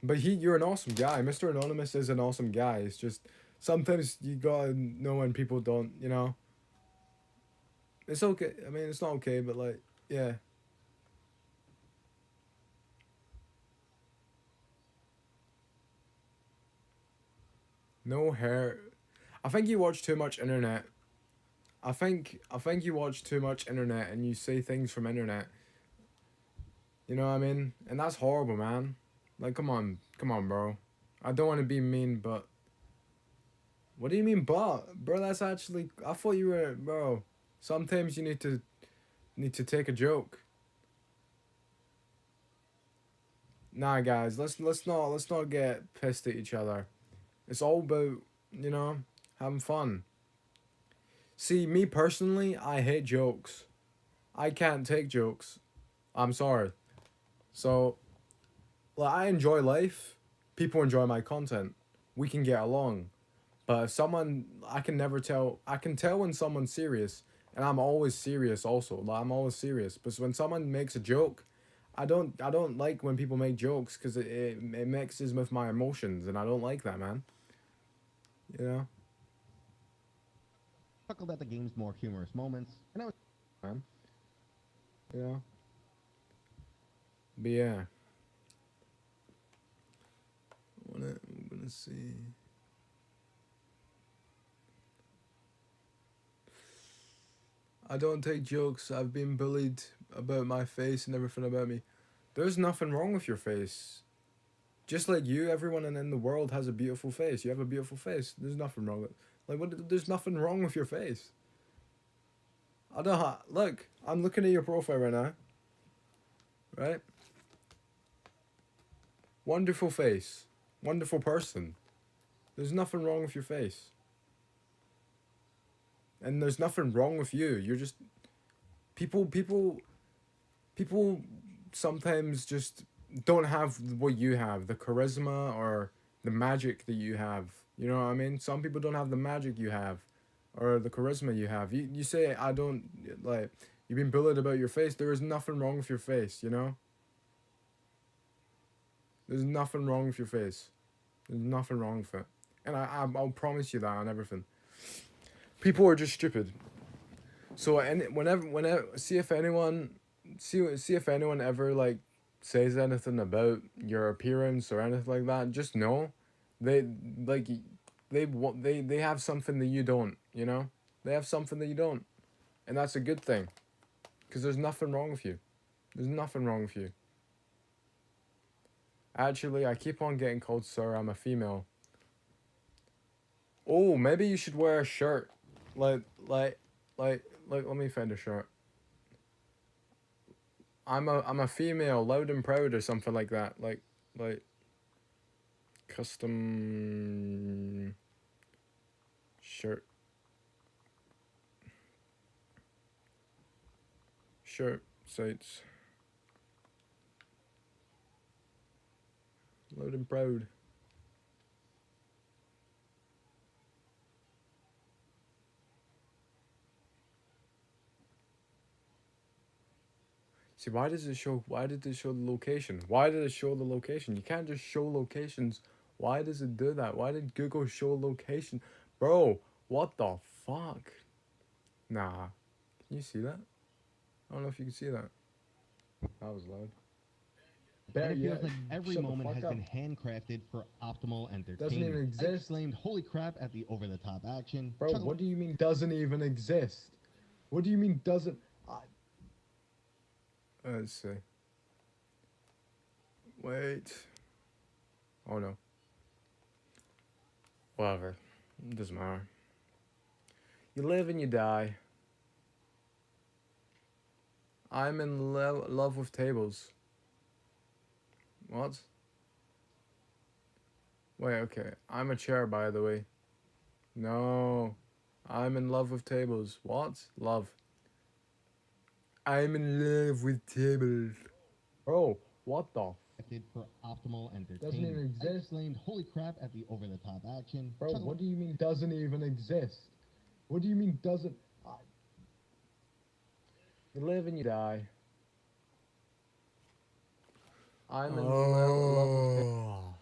But you're an awesome guy. Mr. Anonymous is an awesome guy. It's just, sometimes you gotta know when people don't, you know? It's okay. I mean, it's not okay, but like, yeah. No hair. I think you watch too much internet. I think you watch too much internet and you say things from internet. You know what I mean? And that's horrible, man. Like, come on, bro. I don't want to be mean, but... What do you mean, but? Bro, that's actually... I thought you were... Bro, sometimes you need to take a joke. Nah, guys, let's not get pissed at each other. It's all about, you know, having fun. See, me personally, I hate jokes. I can't take jokes. I'm sorry. So, like, I enjoy life. People enjoy my content. We can get along. But if someone, I can tell when someone's serious. And I'm always serious also. Like, I'm always serious. But when someone makes a joke, I don't like when people make jokes because it mixes with my emotions. And I don't like that, man. You know? Chuckled at the game's more humorous moments, and I was... Man. You know? But yeah. I'm gonna see. I don't take jokes. I've been bullied about my face and everything about me. There's nothing wrong with your face. Just like you, everyone in the world has a beautiful face. You have a beautiful face. There's nothing wrong with... Like, what? There's nothing wrong with your face. I don't... Look, I'm looking at your profile right now. Right? Wonderful face. Wonderful person. There's nothing wrong with your face. And there's nothing wrong with you. You're just... People sometimes just don't have what you have, the charisma or the magic that you have. You know what I mean? Some people don't have the magic you have or the charisma you have. You say, I don't, like, you've been bullied about your face. There is nothing wrong with your face, you know? There's nothing wrong with your face. There's nothing wrong with it. And I'll promise you that on everything. People are just stupid. So whenever see if anyone ever like says anything about your appearance or anything like that, just know they have something that you don't, you know? They have something that you don't. And that's a good thing. Because there's nothing wrong with you. There's nothing wrong with you. Actually, I keep on getting called sir. I'm a female. Oh, maybe you should wear a shirt. Like, let me find a shirt. I'm a female, loud and proud or something like that. Like custom shirt. Shirt sites. Loud and proud. See, why did it show the location? Why did it show the location? You can't just show locations. Why does it do that? Why did Google show location? Bro, what the fuck? Nah. Can you see that? I don't know if you can see that. That was loud. And it feels like every moment has been handcrafted for optimal entertainment. Doesn't even exist. I exclaimed, holy crap, at the over-the-top action. Bro, what do you mean doesn't even exist? What do you mean doesn't... Let's see. Wait. Oh no. Whatever. It doesn't matter. You live and you die. I'm in love with tables. What? Wait, okay. I'm a chair, by the way. No. I'm in love with tables. What? Love. I'm in love with tables. Bro, what the? For optimal entertainment. Doesn't even exist. I exclaimed, holy crap, at the over-the-top action. Bro, what do you mean doesn't even exist? What do you mean doesn't? You live and you die. I'm in love with tables.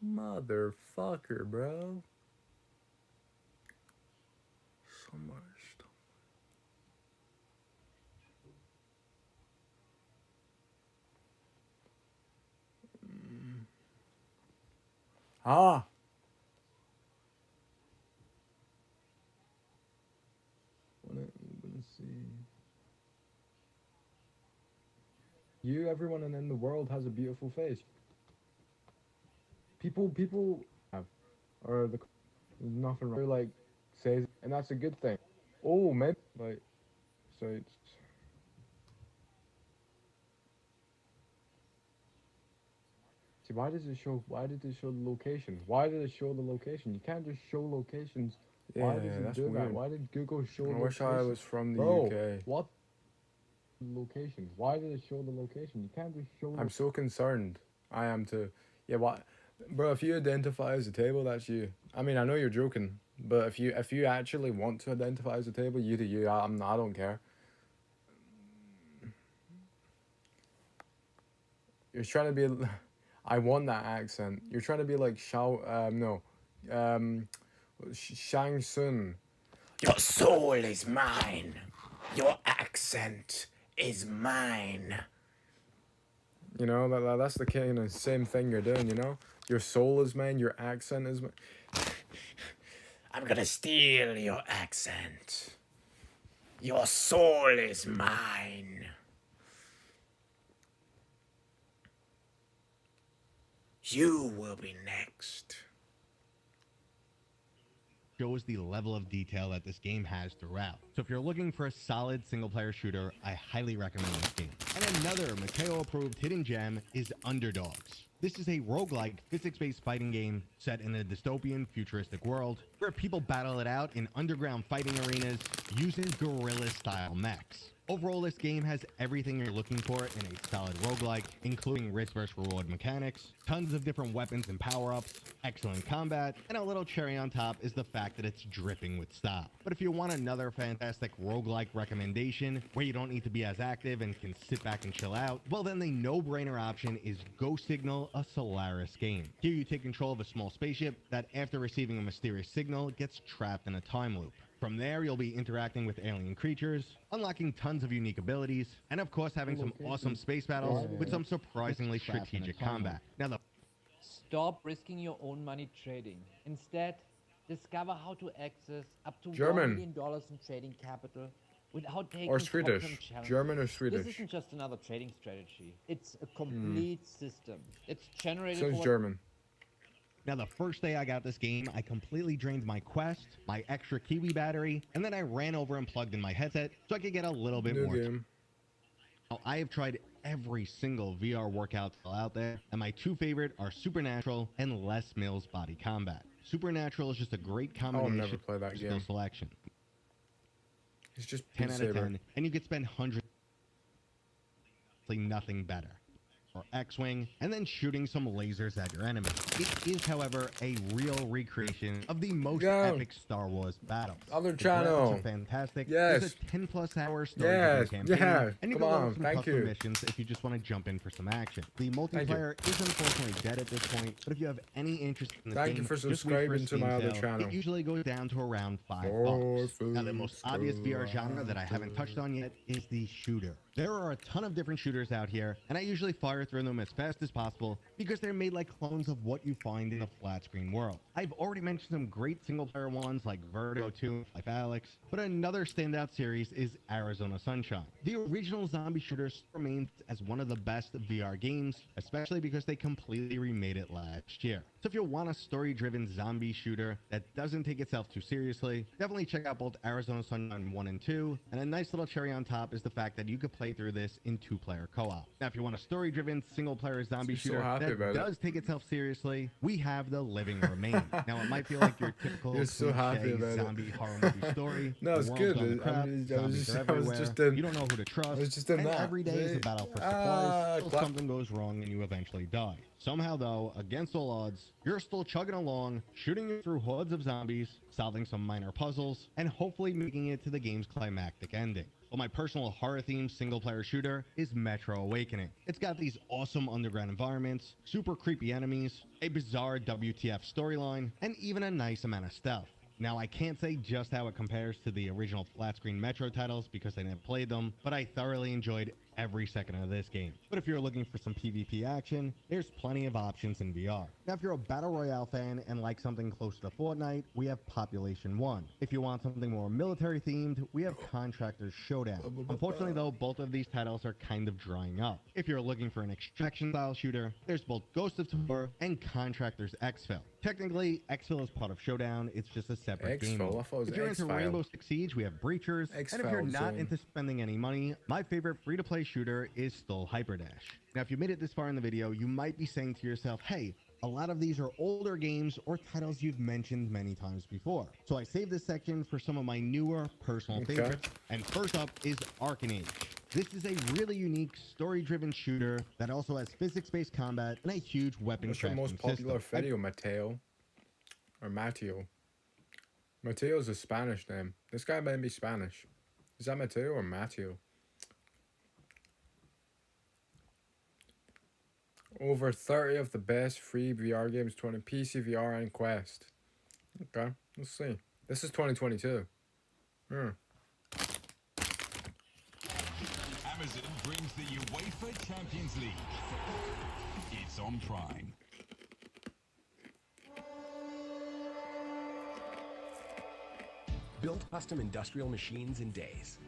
Motherfucker, bro. So much stuff. Ah. What are you gonna see? You, everyone, and in the world has a beautiful face. People have, or the there's nothing wrong. Like says, and that's a good thing. Oh, maybe like so it's. See, why did it show the location? Why did it show the location? You can't just show locations. Why does it do that? Why did Google show location? I wish I was from the UK. What? Location. Why did it show the location? You can't just show. I'm so concerned. I am too. Yeah, what? Bro, if you identify as a table, that's you. I mean, I know you're joking, but if you actually want to identify as a table, you do you. I don't care. You're trying to be. I want that accent. You're trying to be like Shang Tsung. Your soul is mine. Your accent is mine. You know, that's the kind of same thing you're doing, you know? Your soul is mine, your accent is mine. I'm gonna steal your accent. Your soul is mine. You will be next. Shows the level of detail that this game has throughout. So if you're looking for a solid single-player shooter, I highly recommend this game. And another Mateo-approved hidden gem is Underdogs. This is a roguelike, physics-based fighting game set in a dystopian, futuristic world where people battle it out in underground fighting arenas using guerrilla-style mechs. Overall, this game has everything you're looking for in a solid roguelike, including risk versus reward mechanics, tons of different weapons and power-ups, excellent combat, and a little cherry on top is the fact that it's dripping with style. But if you want another fantastic roguelike recommendation where you don't need to be as active and can sit back and chill out, well then the no-brainer option is Ghost Signal, a Solaris game. Here you take control of a small spaceship that after receiving a mysterious signal gets trapped in a time loop. From there, you'll be interacting with alien creatures, unlocking tons of unique abilities, and of course having some awesome space battles with some surprisingly strategic combat. Now, Stop risking your own money trading. Instead, discover how to access up to German. $1 million in trading capital without taking Or Swedish. challenges. German or Swedish. This isn't just another trading strategy. It's a complete system. It's generated So it's for German. Now, the first day I got this game, I completely drained my Quest, my extra Kiwi battery, and then I ran over and plugged in my headset so I could get a little bit New more. game. Now, I have tried every single VR workout out there, and my two favorite are Supernatural and Les Mills Body Combat. Supernatural is just a great combination never play that of skill game. selection. It's just 10 Beat out of Saber. 10, and you could spend hundreds, nothing better. Or X-Wing, and then shooting some lasers at your enemy. It is, however, a real recreation of the most epic Star Wars battles. Other The channel. graphics are fantastic. Yes. There's a 10+ hour story Yes. campaign, Yeah. and you Come can load on. some Thank custom you. missions if you just want to jump in for some action. The multiplayer is unfortunately dead at this point, but if you have any interest in the Thank game, you for just wait a subscribing to Steam my other sale. channel. It usually goes down to around $5. Now, the most obvious VR genre that I haven't touched on yet is the shooter. There are a ton of different shooters out here, and I usually fire through them as fast as possible because they're made like clones of what you find in a flat screen world. I've already mentioned some great single player ones like Vertigo 2, Life Alex, but another standout series is Arizona Sunshine. The original zombie shooter remains as one of the best VR games, especially because they completely remade it last year. So if you want a story-driven zombie shooter that doesn't take itself too seriously, definitely check out both Arizona Sunshine 1 and 2, and a nice little cherry on top is the fact that you could play through this in 2-player co-op. Now, if you want a story-driven single-player zombie shooter that does take itself seriously, we have The Living Remain. Now, it might feel like your typical zombie horror movie story. No, it's good. I was just in. You don't know who to trust. I was just in and that. every day is a battle for supplies until something goes wrong and you eventually die. Somehow, though, against all odds, you're still chugging along, shooting through hordes of zombies, solving some minor puzzles, and hopefully making it to the game's climactic ending. Well, my personal horror-themed single-player shooter is Metro Awakening. It's got these awesome underground environments, super creepy enemies, a bizarre WTF storyline, and even a nice amount of stealth. Now, I can't say just how it compares to the original flat-screen Metro titles because I never played them, but I thoroughly enjoyed every second of this game. But if you're looking for some PvP action, there's plenty of options in VR. Now, if you're a Battle Royale fan and like something close to Fortnite, we have Population 1. If you want something more military-themed, we have Contractors Showdown. Unfortunately, though, both of these titles are kind of drying up. If you're looking for an extraction-style shooter, there's both Ghost of Tomorrow and Contractors Exfil. Technically, Exfil is part of Showdown, it's just a separate game. Exfil? I thought it was If you're into X-File. Rainbow Six Siege, we have Breachers. And if you're not into spending any money, my favorite free-to-play shooter is still Hyperdash. Now, if you made it this far in the video, you might be saying to yourself, hey, a lot of these are older games or titles you've mentioned many times before. So I saved this section for some of my newer personal favorites. And first up is Arcanage. This is a really unique story-driven shooter that also has physics-based combat and a huge weapon What's your crafting most popular system. video, Mateo? Or Mateo? Mateo's a Spanish name. This guy may be Spanish. Is that Mateo or Mateo? Over 30 of the best free VR games, 20 PC, VR, and Quest. Okay, let's see. This is 2022. Amazon brings the UEFA Champions League. It's on Prime. Build custom industrial machines in days.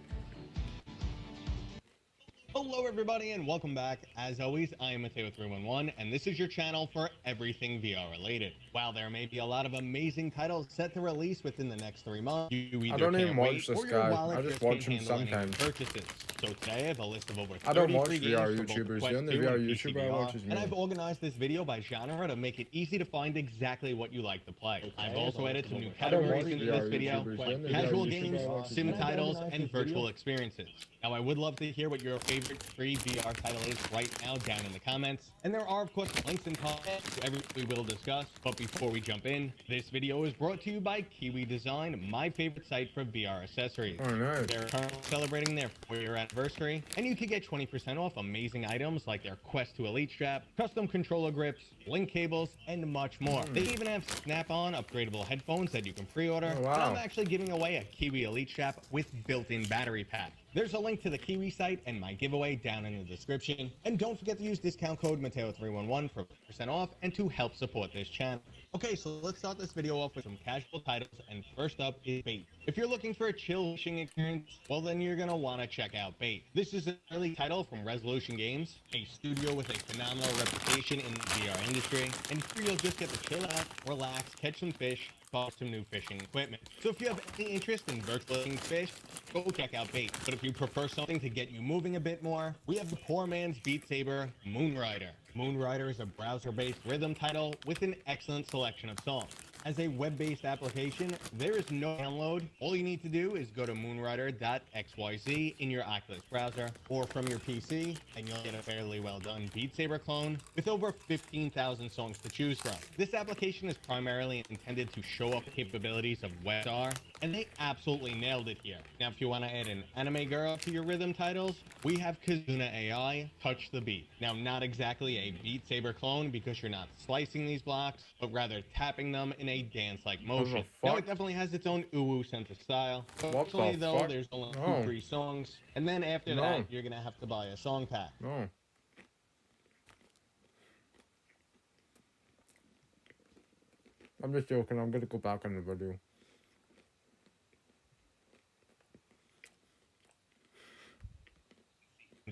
Hello everybody and welcome back. As always, I am Mateo311 and this is your channel for everything VR related. While there may be a lot of amazing titles set to release within the next 3 months, you either I don't even can't watch wait this or your guy. wallet I just can't watch him handle any sometimes. purchases. So today I have a list of over 33 I don't watch games VR for both YouTubers. Quest The only 2 VR and PC YouTuber I watch VR, is and me. I've organized this video by genre to make it easy to find exactly what you like to play. I've also added some new categories into this video: casual games, sim titles, and virtual experiences. Now I would love to hear what your favorite free VR title is right now down in the comments. And there are of course links and comments to everything we will discuss. But before we jump in, this video is brought to you by Kiwi Design, my favorite site for VR accessories. Oh, nice. They're currently celebrating their 4-year anniversary, and you can get 20% off amazing items like their Quest 2 Elite strap, custom controller grips, link cables, and much more. They even have snap-on upgradable headphones that you can pre-order. Oh, wow. And I'm actually giving away a Kiwi Elite strap with built-in battery pack. There's a link to the Kiwi site and my giveaway down in the description. And don't forget to use discount code Mateo311 for % off and to help support this channel. Okay, so let's start this video off with some casual titles, and first up is Bait. If you're looking for a chill fishing experience, well then you're gonna want to check out Bait. This is an early title from Resolution Games, a studio with a phenomenal reputation in the VR industry, and here you'll just get to chill out, relax, catch some fish, buy some new fishing equipment. So if you have any interest in virtualizing fish, go check out Bait. But if you prefer something to get you moving a bit more, we have the poor man's Beat Saber, Moonrider. Moonrider is a browser-based rhythm title with an excellent selection of songs. As a web-based application, there is no download. All you need to do is go to moonrider.xyz in your Oculus browser or from your PC, and you'll get a fairly well-done Beat Saber clone with over 15,000 songs to choose from. This application is primarily intended to show off the capabilities of WebStar, and they absolutely nailed it here. Now, if you want to add an anime girl to your rhythm titles, we have Kazuna AI, Touch the Beat. Now, not exactly a Beat Saber clone because you're not slicing these blocks, but rather tapping them in a dance-like motion. Now, it definitely has its own uwu-centered style. Personally, though, there's only 2-3 songs, and then after that, you're gonna have to buy a song pack. No. I'm just joking. I'm gonna go back on the video.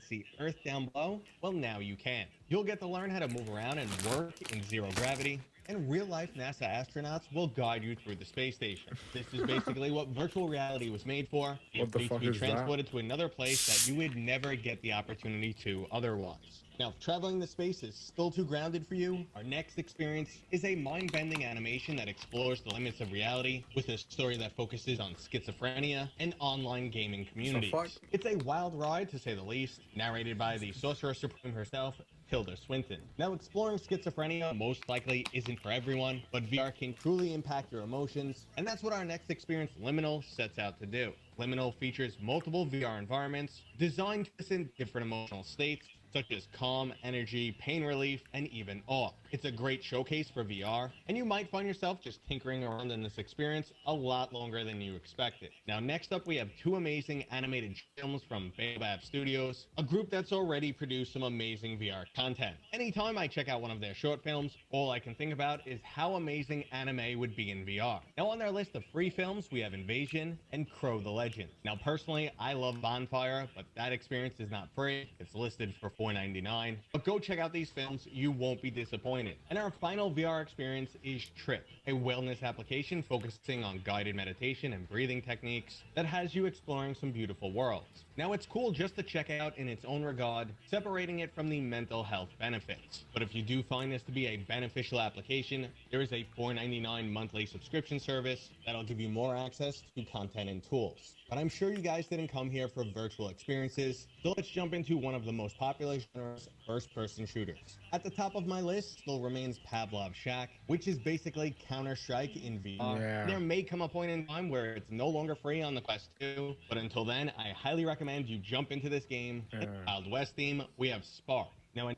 See Earth down below? Well, now you can. You'll get to learn how to move around and work in zero gravity, and real-life NASA astronauts will guide you through the space station. This is basically what virtual reality was made for. You're free to be transported to another place that you would never get the opportunity to otherwise. Now, if traveling the space is still too grounded for you, our next experience is a mind-bending animation that explores the limits of reality with a story that focuses on schizophrenia and online gaming communities. It's a wild ride, to say the least, narrated by the Sorcerer Supreme herself, Tilda Swinton. Now, exploring schizophrenia most likely isn't for everyone, but VR can truly impact your emotions, and that's what our next experience, Liminal, sets out to do. Liminal features multiple VR environments designed to send different emotional states, such as calm, energy, pain relief, and even awe. It's a great showcase for VR, and you might find yourself just tinkering around in this experience a lot longer than you expected. Now, next up, we have 2 amazing animated films from Baobab Studios, a group that's already produced some amazing VR content. Anytime I check out one of their short films, all I can think about is how amazing anime would be in VR. Now, on their list of free films, we have Invasion and Crow the Legend. Now, personally, I love Bonfire, but that experience is not free. It's listed for $4.99. But go check out these films, you won't be disappointed. And our final VR experience is Trip, a wellness application focusing on guided meditation and breathing techniques that has you exploring some beautiful worlds. Now, it's cool just to check out in its own regard, separating it from the mental health benefits. But if you do find this to be a beneficial application, there is a $4.99 monthly subscription service that'll give you more access to content and tools. But I'm sure you guys didn't come here for virtual experiences, so let's jump into one of the most popular genres, first-person shooters. At the top of my list still remains Pavlov's Shack, which is basically Counter-Strike in VR. Yeah. There may come a point in time where it's no longer free on the Quest 2, but until then, I highly recommend you jump into this game. The Wild West theme, we have Spark. Now,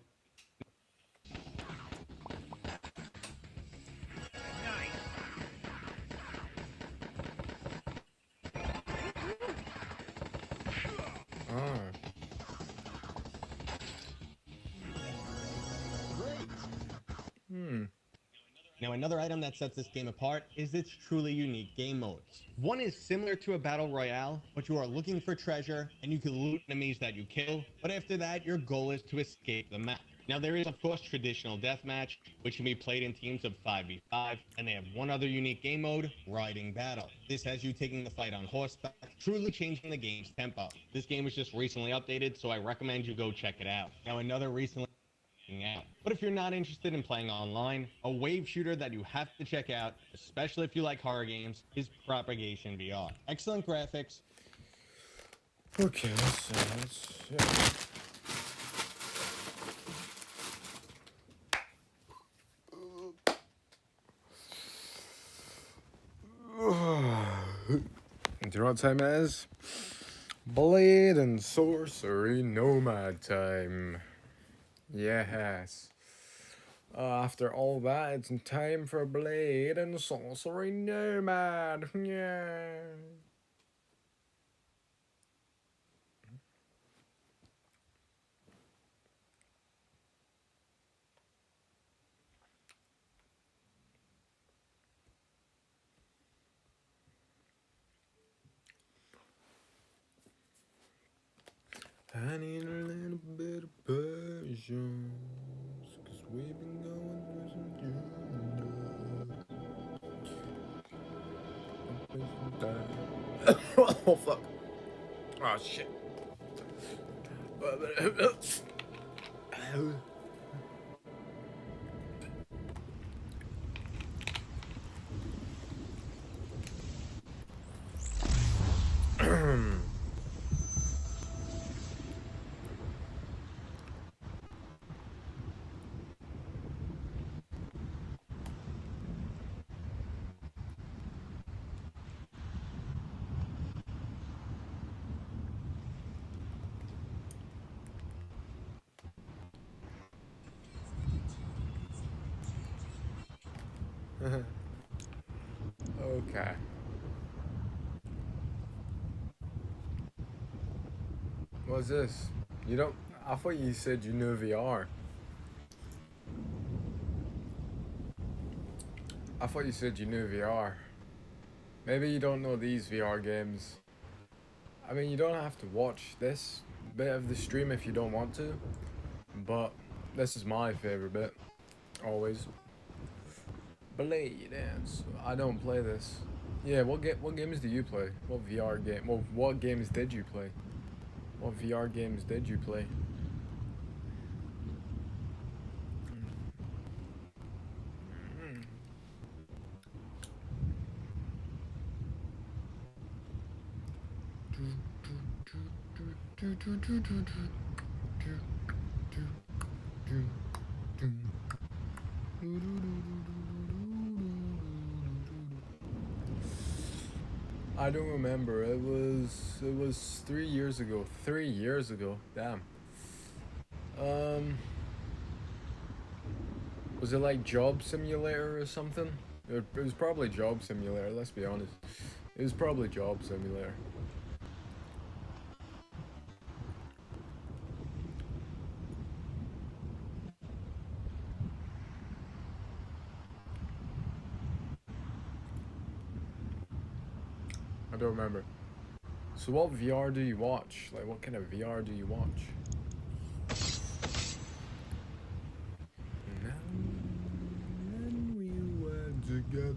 Now, another item that sets this game apart is its truly unique game modes. One is similar to a battle royale, but you are looking for treasure and you can loot enemies that you kill, but after that, your goal is to escape the map. Now, there is, of course, traditional deathmatch, which can be played in teams of 5v5, and they have one other unique game mode, Riding Battle. This has you taking the fight on horseback, truly changing the game's tempo. This game was just recently updated, so I recommend you go check it out. Now, another recently out. But if you're not interested in playing online, a wave shooter that you have to check out, especially if you like horror games, is Propagation VR. Excellent graphics. Okay, let's yeah. Do you know what time it is? Blade and Sorcery Nomad time. Yes. After all that, it's time for Blade and Sorcery Nomad. Yeah. I need a little bit of patience, 'cause we've been going through some journey. Oh fuck. Oh shit. Okay. What's this? You don't. I thought you said you knew VR. I thought you said you knew VR. Maybe you don't know these VR games. I mean, you don't have to watch this bit of the stream if you don't want to, but this is my favorite bit. Always. Blade Dance. I don't play this. Yeah, what games do you play? What VR game? Well, what games did you play? What VR games did you play? I don't remember. It was 3 years ago. 3 years ago. Damn. Was it like Job Simulator or something? It was probably Job Simulator, let's be honest. It was probably Job Simulator. I don't remember. So what VR do you watch? Like, what kind of VR do you watch? Now when we were together.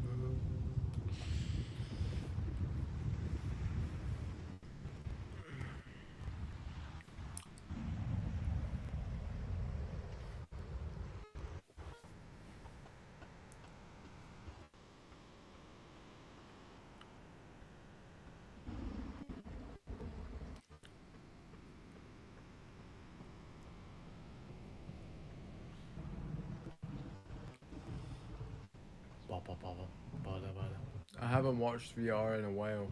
I haven't watched VR in a while.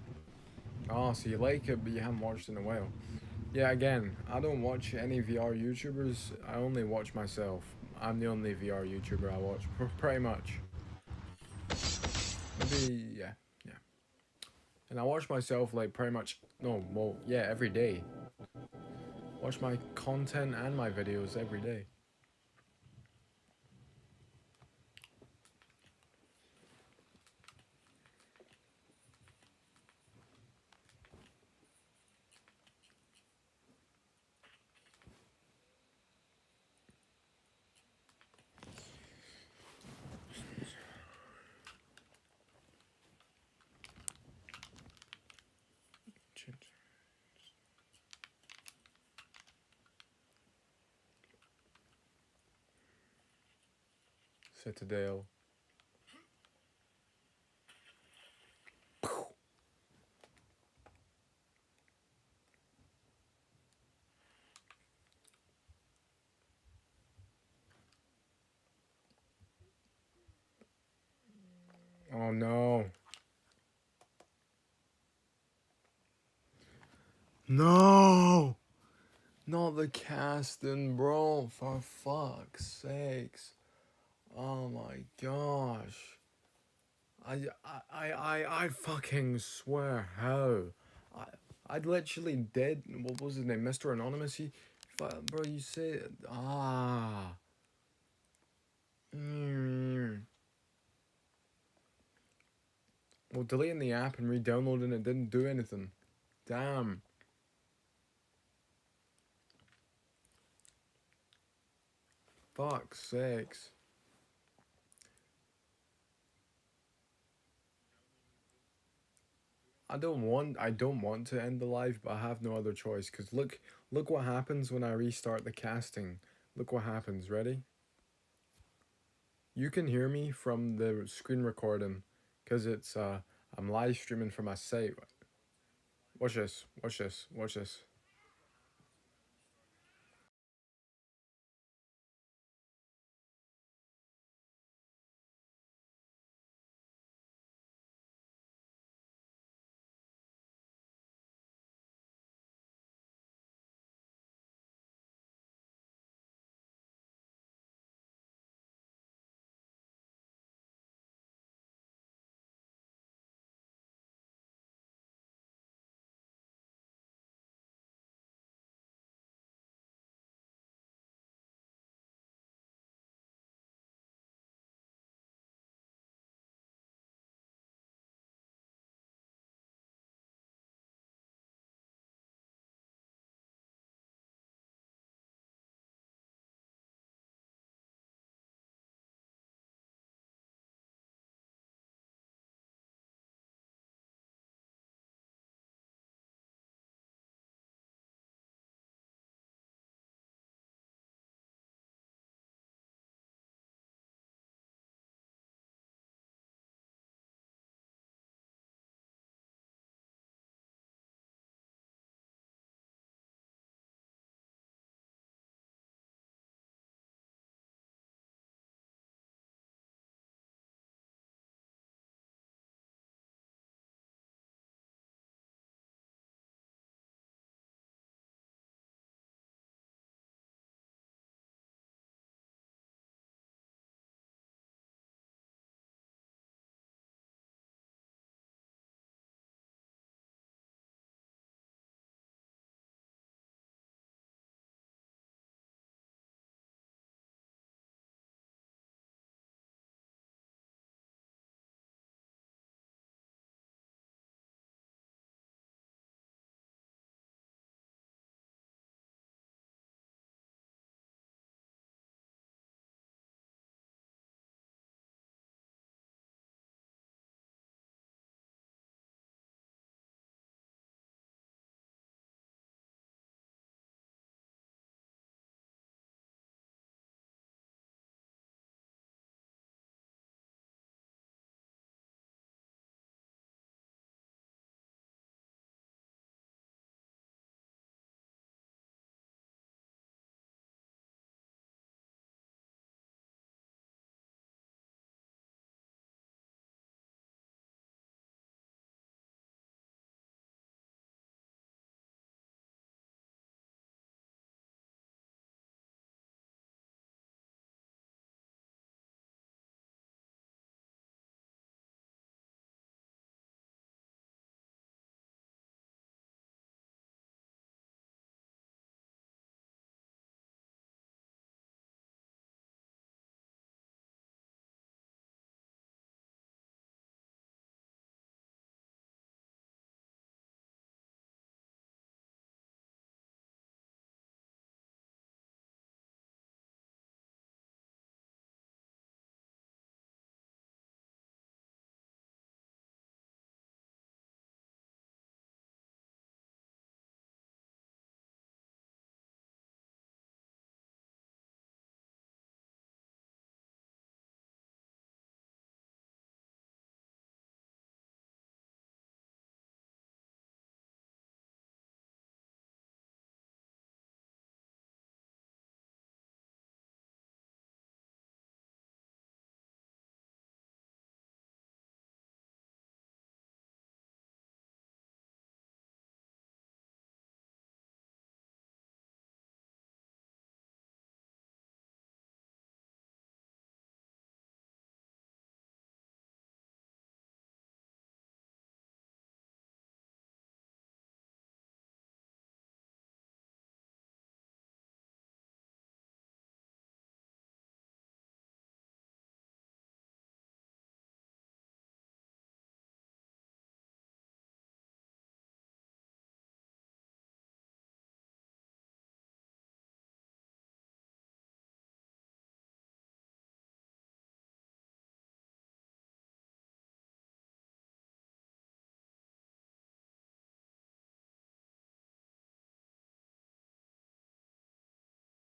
Oh, so you like it, but you haven't watched it in a while. Yeah, again, I don't watch any VR YouTubers. I only watch myself. I'm the only VR YouTuber I watch, pretty much. Maybe, yeah. And I watch myself, like, pretty much, no, well, yeah, every day. Watch my content and my videos every day. Citadel. Oh no. No! Not the casting, bro. For fuck's sakes. Oh my gosh. I fucking swear how. I literally did. What was his name? Mr. Anonymous? Bro, you say. Ah. Well, deleting the app and re-downloading it didn't do anything. Damn. Fuck's sakes. I don't want to end the live, but I have no other choice. Cause look what happens when I restart the casting. Look what happens. Ready? You can hear me from the screen recording, cause it's I'm live streaming from my site. Watch this. Watch this. Watch this.